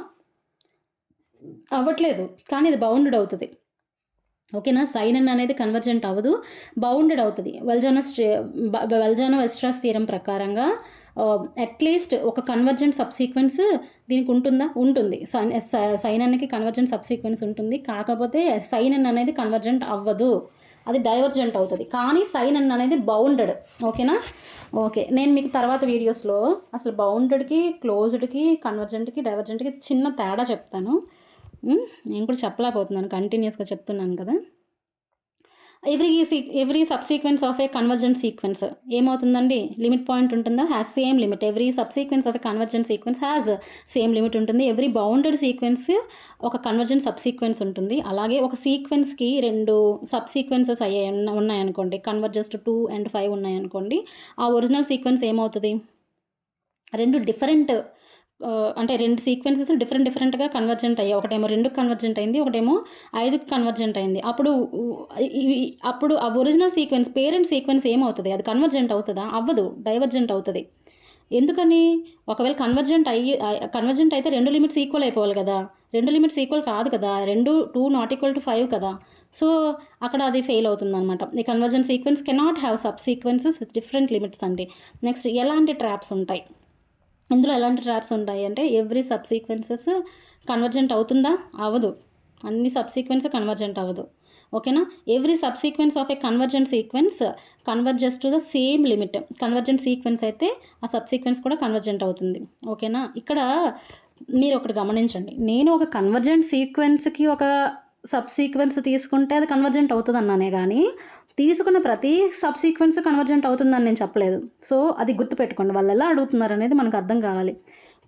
అవ్వట్లేదు, కానీ ఇది బౌండెడ్ అవుతుంది. ఓకేనా? సైన్ ఎన్ అనేది కన్వర్జెంట్ అవ్వదు, బౌండెడ్ అవుతుంది. వెల్జానో వెస్ట్రాస్ థియరం ప్రకారంగా అట్లీస్ట్ ఒక కన్వర్జెంట్ సబ్సీక్వెన్స్ దీనికి ఉంటుందా? ఉంటుంది. సైన్ ఎన్కి కన్వర్జెంట్ సబ్సీక్వెన్స్ ఉంటుంది, కాకపోతే సైన్ ఎన్ అనేది కన్వర్జెంట్ అవ్వదు, అది డైవర్జెంట్ అవుతుంది. కానీ సైన్ ఎన్ అనేది బౌండెడ్. ఓకేనా? ఓకే, నేను మీకు తర్వాత వీడియోస్లో అసలు బౌండెడ్కి, క్లోజ్డ్కి, కన్వర్జెంట్కి, డైవర్జెంట్కి చిన్న తేడా చెప్తాను. నేను కూడా చెప్పలేకపోతున్నాను, కంటిన్యూస్గా చెప్తున్నాను కదా. Every subsequence of a convergent sequence ఏమవుతుందండి? లిమిట్ పాయింట్ ఉంటుందా? Has same limit. Every subsequence of a convergent sequence has same limit ఉంటుంది. ఎవ్రీ బౌండెడ్ సీక్వెన్స్ ఒక కన్వర్జెంట్ సబ్సీక్వెన్స్ ఉంటుంది. అలాగే ఒక సీక్వెన్స్కి 2 సబ్సీక్వెన్సెస్ ఉన్నాయనుకోండి, కన్వర్జెస్ట్ 2 and 5 ఉన్నాయనుకోండి, ఆ ఒరిజినల్ సీక్వెన్స్ ఏమవుతుంది? 2 డిఫరెంట్ అంటే 2 సీక్వెన్సెస్ డిఫరెంట్గా కన్వర్జెంట్ అయ్యాయి. ఒకటేమో 2కి కన్వర్జెంట్ అయింది, ఒకటేమో 5కి కన్వర్జెంట్ అయింది. అప్పుడు ఆ ఒరిజినల్ సీక్వెన్స్, పేరెంట్ సీక్వెన్స్ ఏమవుతుంది? అది కన్వర్జెంట్ అవుతుందా? అవ్వదు, డైవర్జెంట్ అవుతుంది. ఎందుకని? ఒకవేళ కన్వర్జెంట్ అయితే 2 లిమిట్స్ ఈక్వల్ అయిపోవాలి కదా. 2 లిమిట్స్ ఈక్వల్ కాదు కదా, 2 నాట్ ఈక్వల్ టు 5 కదా. సో అక్కడ అది ఫెయిల్ అవుతుంది అనమాట. ఈ convergent sequence cannot have sub sequences with different limits అండి. నెక్స్ట్, ఎలాంటి ట్రాప్స్ ఉంటాయి ఇందులో? ఎలాంటి ట్రాప్స్ ఉంటాయి అంటే, ఎవ్రీ సబ్సీక్వెన్సెస్ కన్వర్జెంట్ అవుతుందా? అవ్వదు, అన్ని సబ్సీక్వెన్స్ కన్వర్జెంట్ అవ్వదు. ఓకేనా? Every subsequence of a convergent sequence converges to the same limit. Convergent sequence అయితే ఆ సబ్సీక్వెన్స్ కూడా కన్వర్జెంట్ అవుతుంది. ఓకేనా? ఇక్కడ మీరు ఒకటి గమనించండి, నేను ఒక కన్వర్జెంట్ సీక్వెన్స్కి ఒక సబ్సీక్వెన్స్ తీసుకుంటే అది కన్వర్జెంట్ అవుతుంది అన్నానే కానీ, తీసుకున్న ప్రతి సబ్సీక్వెన్స్ కన్వర్జెంట్ అవుతుందని నేను చెప్పలేదు. సో అది గుర్తుపెట్టుకోండి, వాళ్ళు ఎలా అడుగుతున్నారు అనేది మనకు అర్థం కావాలి.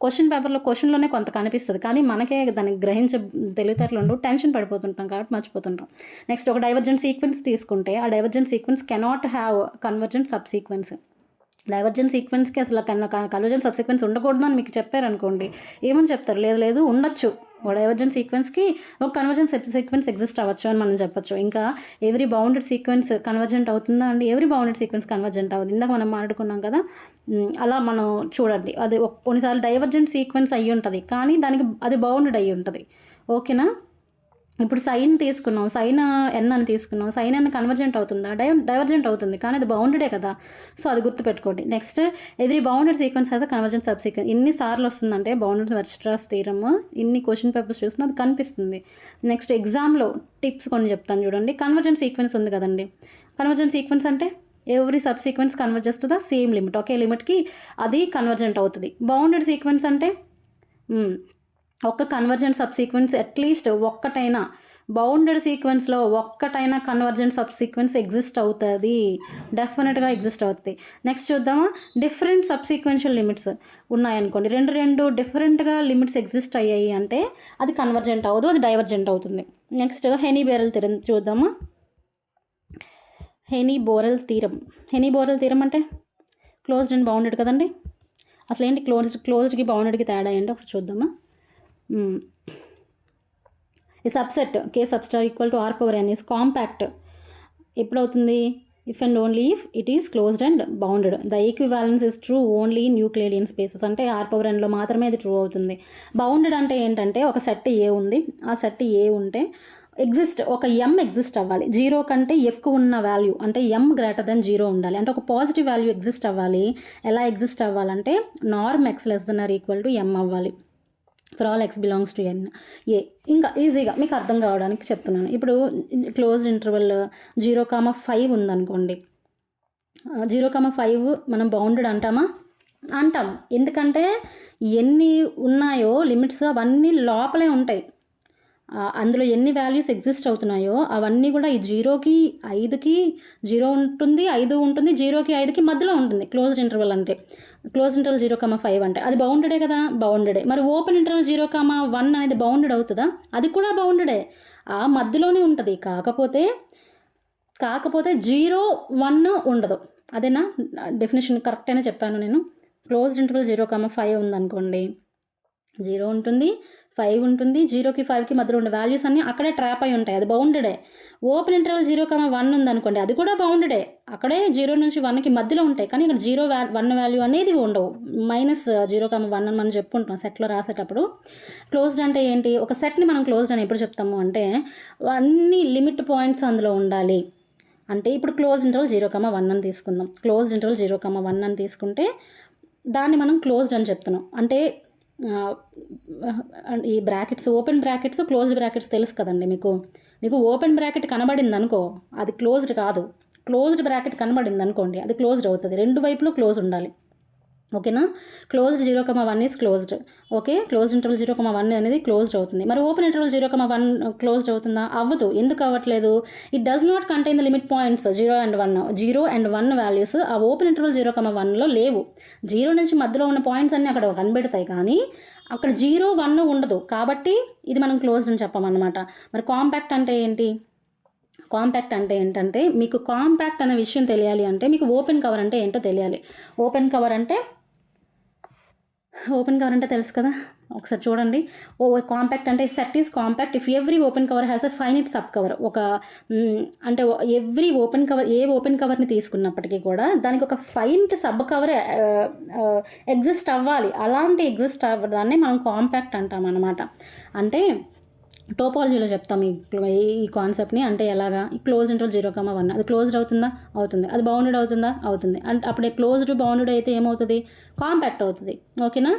క్వశ్చన్లోనే కొంత కనిపిస్తుంది, కానీ మనకే దానికి గ్రహించే తెలివితేటలు ఉండవు, టెన్షన్ పడిపోతుంటాం కాబట్టి మర్చిపోతుంటాం. నెక్స్ట్, ఒక డైవర్జెంట్ సీక్వెన్స్ తీసుకుంటే ఆ divergent sequence cannot have convergent subsequence. Divergent సీక్వెన్స్కి అసలు కన్వర్జెంట్ సబ్సీక్వెన్స్ ఉండకూడదు అని మీకు చెప్పారనుకోండి, ఏమని చెప్తారు? లేదు ఉండొచ్చు, ఒక డైవర్జెంట్ సీక్వెన్స్కి ఒక కన్వర్జెంట్ సీక్వెన్స్ ఎగ్జిస్ట్ అవ్వచ్చు అని మనం చెప్పొచ్చు. ఇంకా ఎవ్రీ బౌండెడ్ సీక్వెన్స్ కన్వర్జెంట్ అవుతుందా అండి? ఎవ్రీ బౌండెడ్ సీక్వెన్స్ కన్వర్జెంట్ అవుతుంది. ఇందాక మనం మాట్లాడుకున్నాం కదా, అలా మనం చూడండి, అది కొన్నిసార్లు డైవర్జెంట్ సీక్వెన్స్ అయ్యి ఉంటుంది, కానీ దానికి అది బౌండెడ్ అయ్యి ఉంటుంది. ఓకేనా? ఇప్పుడు సైన్ తీసుకున్నాం, సైన్ ఎన్ అని తీసుకున్నాం, సైన్ ఎన్ కన్వర్జెంట్ అవుతుందా? డైవర్జెంట్ అవుతుంది, కానీ అది బౌండెడే కదా. సో అది గుర్తుపెట్టుకోండి. Next, every bounded sequence has a convergent sub sequence. ఎన్నిసార్లు వస్తుందంటే బౌండెడ్ వెస్ట్రాస్ థీరమ్, ఇన్ని క్వశ్చన్ పేపర్స్ చూసినా అది కనిపిస్తుంది. నెక్స్ట్, ఎగ్జామ్లో టిప్స్ కొన్ని చెప్తాను చూడండి. కన్వర్జెంట్ సీక్వెన్స్ ఉంది కదండి, కన్వర్జెంట్ సీక్వెన్స్ అంటే every sub sequence converges to the same limit. ఒకే లిమిట్కి అది కన్వర్జెంట్ అవుతుంది. బౌండెడ్ సీక్వెన్స్ అంటే ఒక కన్వర్జెంట్ సబ్ సీక్వెన్స్ అట్లీస్ట్ ఒక్కటైనా, బౌండెడ్ సీక్వెన్స్లో ఒక్కటైనా కన్వర్జెంట్ సబ్ సీక్వెన్స్ ఎగ్జిస్ట్ అవుతుంది, డెఫినెట్గా ఎగ్జిస్ట్ అవుతుంది. నెక్స్ట్ చూద్దామా, డిఫరెంట్ సబ్ సీక్వెన్షియల్ లిమిట్స్ ఉన్నాయనుకోండి, రెండు డిఫరెంట్గా లిమిట్స్ ఎగ్జిస్ట్ అయ్యాయి అంటే అది కన్వర్జెంట్ అవ్వదు, అది డైవర్జెంట్ అవుతుంది. నెక్స్ట్, హెనీ-బోరెల్ థీరం చూద్దామా. హెనీ-బోరెల్ థీరం అంటే క్లోజ్డ్ అండ్ బౌండెడ్ కదండి. అసలు ఏంటి క్లోజ్డ్కి బౌండెడ్కి తేడా ఏంటి ఒకసారి చూద్దామా. ఈ subset K subset equal to R power n is compact ఎప్పుడవుతుంది? If and only if it is closed and bounded. The equivalence is true only in Euclidean spaces. అంటే ఆర్ పవర్ ఎన్లో మాత్రమే అది ట్రూ అవుతుంది. బౌండెడ్ అంటే ఏంటంటే, ఒక సెట్ ఏ ఉంది, ఆ సెట్ ఏ ఉంటే ఒక ఎం ఎగ్జిస్ట్ అవ్వాలి, 0 కంటే ఎక్కువ ఉన్న వాల్యూ, అంటే ఎం గ్రేటర్ దెన్ 0 ఉండాలి, అంటే ఒక పాజిటివ్ వాల్యూ ఎగ్జిస్ట్ అవ్వాలి. ఎలా ఎగ్జిస్ట్ అవ్వాలంటే norm x less than or equal to M అవ్వాలి for all x belongs to n a. ఇంకా ఈజీగా మీకు అర్థం కావడానికి చెప్తున్నాను. ఇప్పుడు క్లోజ్డ్ ఇంటర్వెల్ 0,5 ఉందనుకోండి, 0,5 మనం బౌండెడ్ అంటామా? అంటాం. ఎందుకంటే ఎన్ని ఉన్నాయో లిమిట్స్ అవన్నీ లోపలే ఉంటాయి. అందులో ఎన్ని వాల్యూస్ ఎగ్జిస్ట్ అవుతున్నాయో అవన్నీ కూడా ఈ 0కి 5కి 0 ఉంటుంది, 5 ఉంటుంది, 0కి 5కి మధ్యలో ఉంటుంది క్లోజ్డ్ ఇంటర్వెల్ అంటే. క్లోజ్ ఇంటర్వల్ 0,5 అంటే అది బౌండెడే కదా, బౌండెడే. మరి ఓపెన్ ఇంటర్వల్ 0,1 అనేది బౌండెడ్ అవుతుందా? అది కూడా బౌండెడే, ఆ మధ్యలోనే ఉంటుంది. కాకపోతే 0,1 ఉండదు. అదేనా డెఫినేషన్? కరెక్ట్ అయినా చెప్పాను నేను. క్లోజ్డ్ ఇంటర్వల్ 0,5 ఉందనుకోండి, 0 ఉంటుంది, 5 ఉంటుంది, 0కి 5కి మధ్యలో ఉండే వాల్యూస్ అన్నీ అక్కడే ట్రాప్ అయి ఉంటాయి, అది బౌండెడే. ఓపెన్ ఇంటర్వల్ 0,1 ఉందనుకోండి, అది కూడా బౌండెడే, అక్కడే 0 నుంచి 1కి మధ్యలో ఉంటాయి, కానీ ఇక్కడ 1 వాల్యూ అనేది ఉండవు. -0,1 అని మనం చెప్పుకుంటాం సెట్లో రాసేటప్పుడు. క్లోజ్డ్ అంటే ఏంటి, ఒక సెట్ని మనం క్లోజ్డ్ అని ఎప్పుడు చెప్తాము అంటే అన్ని లిమిట్ పాయింట్స్ అందులో ఉండాలి. అంటే ఇప్పుడు క్లోజ్ ఇంటర్వల్ 0,1 అని తీసుకుందాం. క్లోజ్డ్ ఇంటర్వల్ 0,1 అని తీసుకుంటే దాన్ని మనం క్లోజ్డ్ అని చెప్తున్నాం. అంటే ఈ brackets, open brackets, closed brackets తెలుసు కదండి మీకు ఓపెన్ బ్రాకెట్ కనబడింది అనుకో అది క్లోజ్డ్ కాదు, క్లోజ్డ్ బ్రాకెట్ కనబడింది అనుకోండి అది క్లోజ్డ్ అవుతుంది. రెండు వైపులు క్లోజ్ ఉండాలి, ఓకేనా. Closed 0,1 is closed, okay. Closed interval 0,1 అనేది క్లోజ్డ్ అవుతుంది. మరి ఓపెన్ ఇంటర్వల్ 0,1 క్లోజ్డ్ అవుతుందా? అవ్వదు. ఎందుకు అవ్వట్లేదు? It does not contain the limit points 0 and 1 values ఆ ఓపెన్ ఇంటర్వల్ 0,1లో లేవు. 0 నుంచి మధ్యలో ఉన్న పాయింట్స్ అన్నీ అక్కడ కనబెడతాయి, కానీ అక్కడ 0, 1 ఉండదు. కాబట్టి ఇది మనం క్లోజ్డ్ అని చెప్పమన్నమాట. మరి కాంపాక్ట్ అంటే ఏంటి? కాంపాక్ట్ అంటే ఏంటంటే, మీకు కాంపాక్ట్ అనే విషయం తెలియాలి అంటే మీకు ఓపెన్ కవర్ అంటే ఏంటో తెలియాలి. ఓపెన్ కవర్ అంటే తెలుసు కదా, ఒకసారి చూడండి. కాంపాక్ట్ అంటే set is compact if every open cover has a finite sub cover. అంటే ఎవ్రీ ఓపెన్ కవర్, ఏ ఓపెన్ కవర్ని తీసుకున్నప్పటికీ కూడా దానికి ఒక ఫైనైట్ సబ్ కవర్ ఎగ్జిస్ట్ అవ్వాలి. అలాంటి ఎగ్జిస్ట్ అవ్వడాన్ని మనం కాంపాక్ట్ అంటాం అన్నమాట. అంటే టోపాలజీలో చెప్తాం ఈ కాన్సెప్ట్ని. అంటే ఎలాగా, క్లోజ్ ఇంటర్వల్ 0,1 అది క్లోజ్డ్ అవుతుందా? అవుతుంది. అది బౌండెడ్ అవుతుందా? అవుతుంది. అంటే అప్పుడే క్లోజ్డ్ బౌండెడ్ అయితే ఏమవుతుంది? కాంపాక్ట్ అవుతుంది, ఓకేనా.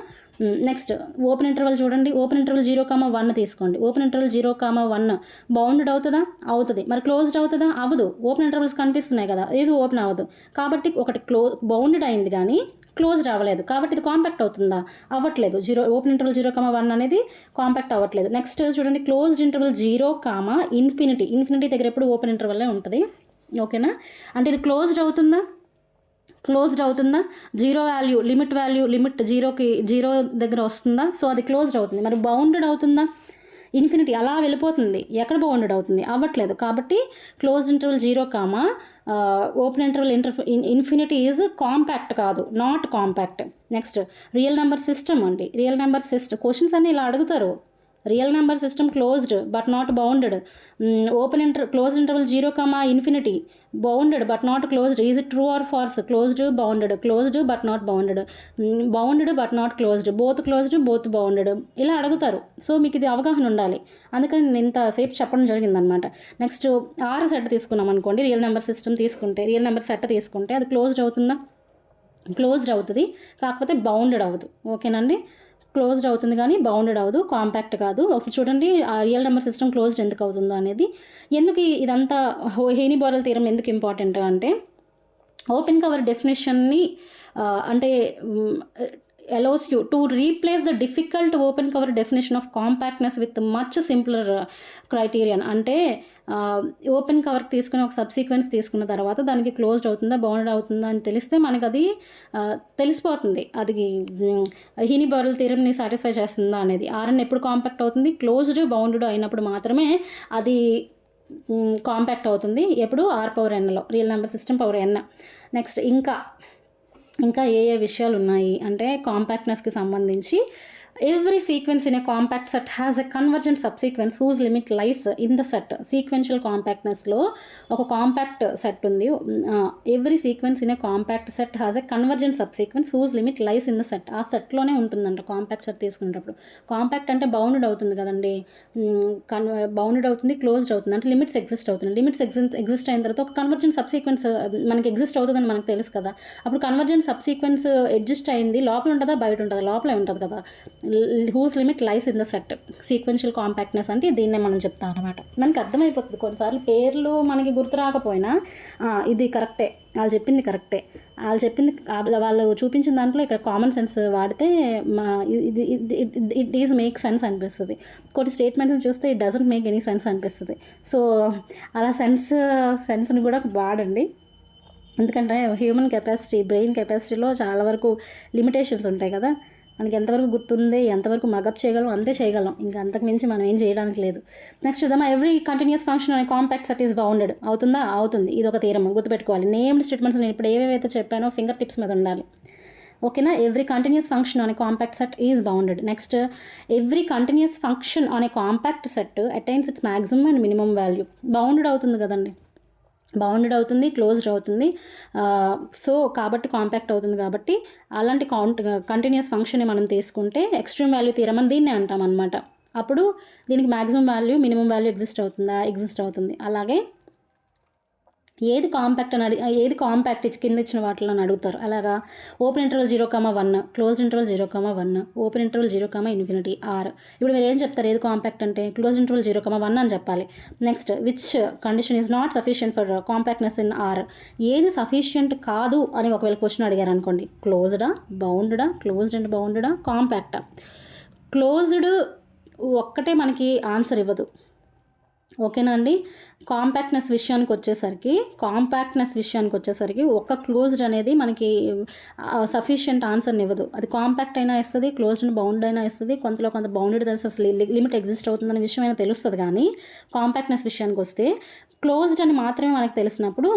నెక్స్ట్ ఓపెన్ ఇంటర్వల్ చూడండి. ఓపెన్ ఇంటర్వల్ 0,1 తీసుకోండి. ఓపెన్ ఇంటర్వల్ 0,1 బౌండెడ్ అవుతుందా? అవుతుంది. మరి క్లోజ్డ్ అవుతుందా? అవ్వదు. ఓపెన్ ఇంటర్వల్స్ కనిపిస్తున్నాయి కదా, ఇది ఓపెన్ అవ్వదు. కాబట్టి ఒకటి బౌండెడ్ అయింది కానీ క్లోజ్డ్ అవ్వలేదు, కాబట్టి ఇది కాంపాక్ట్ అవుతుందా? అవ్వట్లేదు. ఓపెన్ ఇంటర్వల్ 0,1 అనేది కాంపాక్ట్ అవ్వట్లేదు. నెక్స్ట్ చూడండి, క్లోజ్డ్ ఇంటర్వల్ 0,∞. ఇన్ఫినిటీ దగ్గర ఎప్పుడు ఓపెన్ ఇంటర్వల్లే ఉంటుంది, ఓకేనా. అంటే ఇది క్లోజ్డ్ అవుతుందా? 0 వాల్యూ లిమిట్ 0 దగ్గర వస్తుందా? సో అది క్లోజ్డ్ అవుతుంది. మరి బౌండెడ్ అవుతుందా? ఇన్ఫినిటీ అలా వెళ్ళిపోతుంది, ఎక్కడ బౌండెడ్ అవుతుంది? అవ్వట్లేదు. కాబట్టి closed interval 0, open interval infinity is compact కాదు, not compact. Next real number system అండి. రియల్ నెంబర్ సిస్టమ్ క్వశ్చన్స్ అన్నీ ఇలా అడుగుతారు. Real number system closed but not bounded. Closed interval 0, bounded but not closed. Is it true or false? Closed but not bounded, bounded but not closed, both closed both bounded, ఇలా అడుగుతారు. సో మీకు ఇది అవగాహన ఉండాలి, అందుకని నేను ఇంతసేపు చెప్పడం జరిగిందనమాట. నెక్స్ట్ ఆర్ సెట్ తీసుకున్నాం అనుకోండి, రియల్ నెంబర్ సిస్టమ్ తీసుకుంటే, రియల్ నెంబర్ సెట్ తీసుకుంటే అది క్లోజ్డ్ అవుతుందా? క్లోజ్డ్ అవుతుంది, కాకపోతే బౌండెడ్ అవ్వదు, ఓకేనండి. క్లోజ్డ్ అవుతుంది కానీ బౌండెడ్ అవ్వదు, కాంపాక్ట్ కాదు. ఒకసారి చూడండి ఆ రియల్ నెంబర్ సిస్టమ్ క్లోజ్డ్ ఎందుకు అవుతుందో అనేది. ఎందుకు ఇదంతా హేనీ-బోరెల్ థియరం ఎందుకు ఇంపార్టెంట్ అంటే, ఓపెన్ కవర్ డెఫినేషన్ని అంటే allows you to replace the difficult open cover definition of compactness with much simpler criterion. అంటే ఓపెన్ కవర్ తీసుకుని ఒక సబ్సీక్వెన్స్ తీసుకున్న తర్వాత దానికి క్లోజ్డ్ అవుతుందా బౌండెడ్ అవుతుందా అని తెలిస్తే మనకు అది తెలిసిపోతుంది, అది హేనీ-బోరెల్ థియరంని సాటిస్ఫై చేస్తుందా అనేది. ఆర్ఎన్ ఎప్పుడు కాంపాక్ట్ అవుతుంది? క్లోజ్డ్ బౌండెడ్ అయినప్పుడు మాత్రమే అది కాంపాక్ట్ అవుతుంది. ఎప్పుడు? R⁴ real number system power n. Next ఇంకా ఏ విషయాలు ఉన్నాయి అంటే కాంపాక్ట్నెస్కి సంబంధించి, every sequence in a compact set has a convergent subsequence whose limit lies in the set. Sequential కాంపాక్ట్నెస్లో ఒక కాంపాక్ట్ సెట్ ఉంది. Every sequence in a compact set has a convergent subsequence whose limit lies in the set. ఆ సెట్లోనే ఉంటుందంట కాంపాక్ట్ సెట్ తీసుకునేటప్పుడు. కాంపాక్ట్ అంటే బౌండెడ్ అవుతుంది కదండి, బౌండెడ్ అవుతుంది, క్లోజ్డ్ అవుతుంది, అంటే లిమిట్స్ ఎగ్జిస్ట్ అవుతుంది. లిమిట్స్ ఎగ్జిస్ట్ అయిన తర్వాత ఒక కన్వర్జెంట్ సబ్సీక్వెన్స్ మనకి ఎగ్జిస్ట్ అవుతుందని మనకు తెలుసు కదా. అప్పుడు కన్వర్జెంట్ సబ్సీక్వెన్స్ ఎగ్జిస్ట్ అయింది, లోపల ఉంటుందా బయట ఉంటుందా? లోపలే ఉంటుంది కదా. Whose limit lies in the set. Sequential compactness అంటే దీన్నే మనం చెప్తాం అనమాట. మనకి అర్థమైపోతుంది. కొన్నిసార్లు పేర్లు మనకి గుర్తు రాకపోయినా ఇది కరెక్టే, వాళ్ళు చెప్పింది కరెక్టే, వాళ్ళు చూపించిన దాంట్లో ఇక్కడ కామన్ సెన్స్ వాడితే ఇట్ ఈజ్ మేక్ సెన్స్ అనిపిస్తుంది. కొన్ని స్టేట్మెంట్స్ని చూస్తే it doesn't make any sense అనిపిస్తుంది. సో అలా సెన్స్ని కూడా వాడండి. ఎందుకంటే హ్యూమన్ కెపాసిటీ, బ్రెయిన్ కెపాసిటీలో చాలా వరకు లిమిటేషన్స్ ఉంటాయి కదా. మనకి ఎంతవరకు గుర్తుంది, ఎంతవరకు మగప్ చేయగలం అంతే చేయగలం, ఇంకా అంతకు మించి మనం ఏం చేయడానికి లేదు. నెక్స్ట్ చూద్దామా, ఎవ్రీ కంటిన్యూస్ ఫంక్షన్ అనే కాంపాక్ట్ సెట్ ఈస్ బౌండెడ్. అవుతుందా? అవుతుంది. ఇది ఒక థియరం, గుర్తుపెట్టుకోవాలి. నేమ్డ్ స్టేట్మెంట్స్ నేను ఇప్పుడు ఏవేవైతే చెప్పానో ఫింగర్ టిప్స్ మీద ఉండాలి, ఓకేనా. Every continuous function on a compact set is bounded. Next every continuous function on a compact set attains it's maximum and minimum value. Bounded అవుతుంది కదండి, బౌండెడ్ అవుతుంది, క్లోజ్డ్ అవుతుంది. సో కాబట్టి కాంపాక్ట్ అవుతుంది కాబట్టి అలాంటి కంటిన్యూస్ ఫంక్షన్ని మనం తీసుకుంటే ఎక్స్ట్రీమ్ వాల్యూ థియరమ్ అని దీన్నే అంటాం అనమాట. అప్పుడు దీనికి maximum value minimum value exist అవుతుంది. అలాగే ఏది కాంపాక్ట్ కింద ఇచ్చిన వాటిలో అడుగుతారు. అలాగా open interval 0,1, close interval 0,1, open interval 0,∞ R. ఇప్పుడు మీరు ఏం చెప్తారు ఏది కాంపాక్ట్ అంటే? క్లోజ్ ఇంటర్వల్ 0,1 అని చెప్పాలి. Next which condition is not sufficient for compactness in R. ఏది సఫిషియంట్ కాదు అని ఒకవేళ క్వశ్చన్ అడిగారు అనుకోండి, క్లోజ్డా, బౌండెడా, క్లోజ్డ్ అండ్ బౌండెడా, కాంపాక్టా? క్లోజ్డ్ ఒక్కటే మనకి ఆన్సర్ ఇవ్వదు, ఓకేనా అండి. కాంపాక్ట్నెస్ విషయానికి వచ్చేసరికి ఒక్క క్లోజ్డ్ అనేది మనకి సఫిషియంట్ ఆన్సర్ని ఇవ్వదు. అది కాంపాక్ట్ అయినా ఇస్తుంది, క్లోజ్డ్ అండ్ బౌండ్ అయినా ఇస్తుంది, కొంత బౌండెడ్ తెలిసి అసలు లిమిట్ ఎగ్జిస్ట్ అవుతుందనే విషయం అయినా తెలుస్తుంది. కానీ కాంపాక్ట్నెస్ విషయానికి వస్తే క్లోజ్డ్ అని మాత్రమే మనకు తెలిసినప్పుడు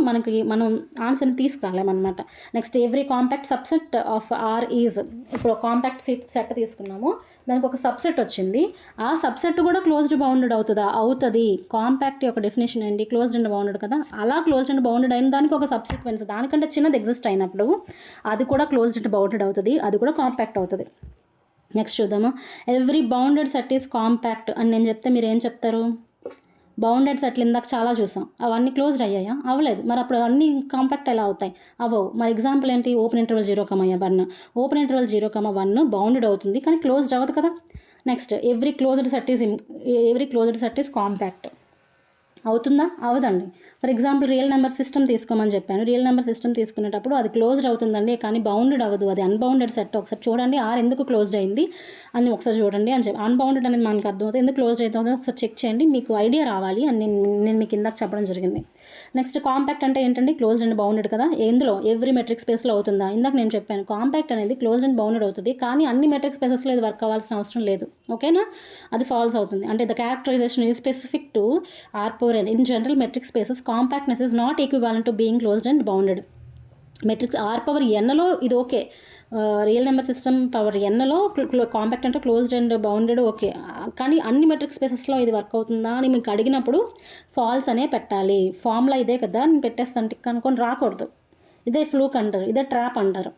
మనం ఆన్సర్ని తీసుకురాలేమన్నమాట. Next every compact subset of R is. ఇప్పుడు కాంపాక్ట్ సెట్ తీసుకున్నాము, దానికి ఒక సబ్సెట్ వచ్చింది, ఆ సబ్సెట్ కూడా క్లోజ్డ్ బౌండెడ్ అవుతుంది. కాంపాక్ట్ యొక్క డెఫినేషన్ ఏంటి? క్లోజ్డ్ అండ్ బౌండెడ్ కదా. అలా క్లోజ్డ్ అండ్ బౌండెడ్ అయిన దానికి ఒక సబ్సిక్వెన్స్ దానికంటే చిన్నది ఎగ్జిస్ట్ అయినప్పుడు అది కూడా క్లోజ్డ్ అండ్ బౌండెడ్ అవుతుంది, అది కూడా కాంపాక్ట్ అవుతుంది. నెక్స్ట్ చూద్దాము. Every bounded set is compact అని నేను చెప్తే మీరు ఏం చెప్తారు? బౌండెడ్ సెట్లు ఇందాక చాలా చూసాం, అవన్నీ క్లోజ్డ్ అయ్యాయా? అవ్వలేదు. మరి అప్పుడు అన్నీ కాంపాక్ట్ ఎలా అవుతాయి? అవ్వవు. మరి ఎగ్జాంపుల్ ఏంటి? Open interval 0,1. Open interval 0,1 bounded అవుతుంది కానీ క్లోజ్డ్ అవ్వదు కదా. Next every closed set is compact అవుతుందా? అవదండి. For example real number system తీసుకోమని చెప్పాను. రియల్ నెంబర్ సిస్టమ్ తీసుకునేటప్పుడు అది క్లోజ్డ్ అవుతుందండి కానీ బౌండెడ్ అవ్వదు, అది అన్బౌండెడ్ సెట్. ఒకసారి చూడండి ఆర్ ఎందుకు క్లోజ్డ్ అయింది అని ఒకసారి చూడండి అని చెప్పి. అన్బౌండెడ్ అనేది మనకు అర్థమవుతుంది, ఎందుకు క్లోజ్డ్ అవుతుందో ఒకసారి చెక్ చేయండి, మీకు ఐడియా రావాలి అని నేను మీకు ఇందాక చెప్పడం జరిగింది. నెక్స్ట్ కాంపాక్ట్ అంటే ఏంటండి? క్లోజ్డ్ అండ్ బౌండెడ్ కదా. ఎందులో? ఎవ్రీ మెట్రిక్ స్పేస్లో అవుతుందా? ఇందాక నేను చెప్పాను కాంపాక్ట్ అనేది క్లోజ్డ్ అండ్ బౌండెడ్ అవుతుంది కానీ అన్ని మెట్రిక్ స్పేసెస్లో ఇది వర్క్ అవ్వాల్సిన అవసరం లేదు, ఓకేనా. అది ఫాల్స్ అవుతుంది. అంటే the characterization is specific to R/n. In general metric spaces compactness is not equivalent to being closed and bounded. Metrics R/nలో ఇది okay, real number system power ఎన్లో కాంపాక్ట్ అంటే క్లోజ్డ్ అండ్ బౌండెడ్ ఓకే, కానీ అన్ని మెట్రిక్ స్పేసెస్లో ఇది వర్క్ అవుతుందా అని మీకు అడిగినప్పుడు ఫాల్స్ అనే పెట్టాలి. ఫార్ములా ఇదే కదా, నేను పెట్టేస్తాను టిక్ అనుకొని రాకూడదు. ఇదే ఫ్లూక్ అంటారు, ఇదే ట్రాప్ అంటారు.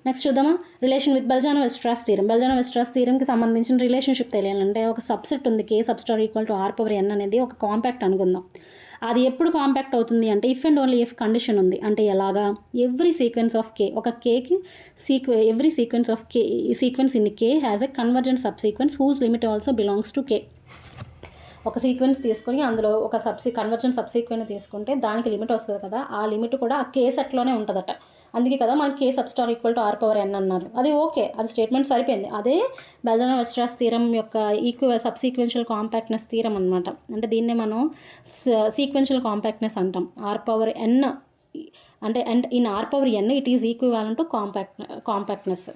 నెక్స్ట్ చూద్దామా. Relation with Bolzano Weierstrass theorem. Bolzano Weierstrass థీరంకి సంబంధించిన రిలేషన్షిప్ తెలియాలంటే ఒక సబ్సెట్ ఉంది K సబ్స్టార్ ఈక్వల్ టు R/n అనేది ఒక కాంపాక్ట్ అనుకుందాం. అది ఎప్పుడు కాంపాక్ట్ అవుతుంది అంటే if and only if condition ఉంది. అంటే ఎలాగా? ఎవ్రీ సీక్వెన్స్ ఆఫ్ K, ఒక Kకి every sequence of K sequence in K has a convergent sub sequence whose limit also belongs to K. ఒక సీక్వెన్స్ తీసుకొని అందులో ఒక కన్వర్జెంట్ సబ్ సీక్వెన్స్ తీసుకుంటే దానికి లిమిట్ వస్తుంది కదా, ఆ లిమిట్ కూడా ఆ K సెట్లోనే ఉంటుందట. అందుకే కదా మనకి K సబ్స్టార్ ఈక్వల్ టు R/n అన్నారు. అది ఓకే, అది స్టేట్మెంట్ సరిపోయింది. అదే బెల్జానో-వెస్ట్రాస్ థీరం యొక్క సబ్ సీక్వెన్షియల్ కాంపాక్ట్నెస్ థీరం అనమాట. అంటే దీన్నే మనం సీక్వెన్షియల్ కాంపాక్ట్నెస్ అంటాం. R/n అంటే and in R/n it is equivalent to compactness.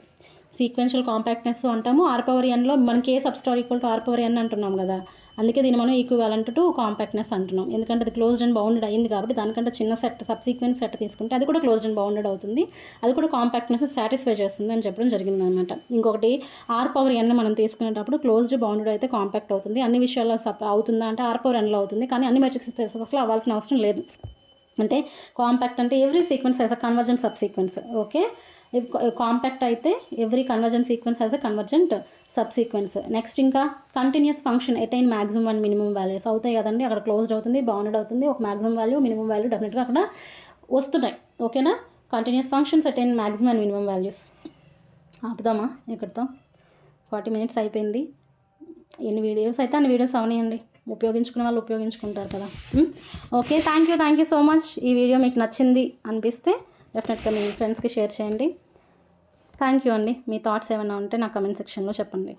Sequential compactness అంటాము. R/nలో మనం K సబ్స్టార్ ఈక్వల్ టు R/n అంటున్నాం కదా, అందుకే దీన్ని మనం ఈక్వివాలెంట్ టు కాంపాక్ట్నెస్ అంటున్నాం. ఎందుకంటే అది క్లోజ్డ్ అండ్ బౌండెడ్ అయింది కాబట్టి దానికంటే చిన్న సెట్ సబ్సీక్వెన్స్ సెట్ తీసుకుంటే అది కూడా క్లోజ్డ్ అండ్ బౌండెడ్ అవుతుంది, అది కూడా కాంపాక్ట్నెస్ సాటిస్ఫై చేస్తుంది అని చెప్పడం జరిగింది అనమాట. ఇంకొకటి R/n మనం తీసుకునేటప్పుడు క్లోజ్డ్ బౌండెడ్ అయితే కాంపాక్ట్ అవుతుంది. అన్ని విషయాల్లో అవుతుందా అంటే R/nలో అవుతుంది, కానీ అన్ని మెట్రిక్ స్పేసెస్లో అవ్వాల్సిన అవసరం లేదు. అంటే కాంపాక్ట్ అంటే every sequence has a convergent sub sequence. Okay, compact అయితే every convergent sequence has a convergent sub sequence. Next ఇంకా continuous function attain maximum and minimum values అవుతాయి కదండి. అక్కడ క్లోజ్డ్ అవుతుంది, బౌండెడ్ అవుతుంది, ఒక మ్యాక్సిమం వాల్యూ మినిమం వాల్యూ డెఫినెట్గా అక్కడ వస్తున్నాయి, ఓకేనా. Continuous functions attain maximum and minimum values. ఆపుదామా ఇక్కడితో? 40 minutes అయిపోయింది. ఎన్ని వీడియోస్ అయితే అన్ని వీడియోస్ అవనియండి, ఉపయోగించుకునే వాళ్ళు ఉపయోగించుకుంటారు కదా. Okay, thank you so much. ఈ వీడియో మీకు నచ్చింది అనిపిస్తే డెఫినెట్గా మీ ఫ్రెండ్స్కి షేర్ చేయండి. థ్యాంక్ యూ అండి. మీ థాట్స్ ఏమైనా ఉంటే నా కమెంట్ సెక్షన్లో చెప్పండి.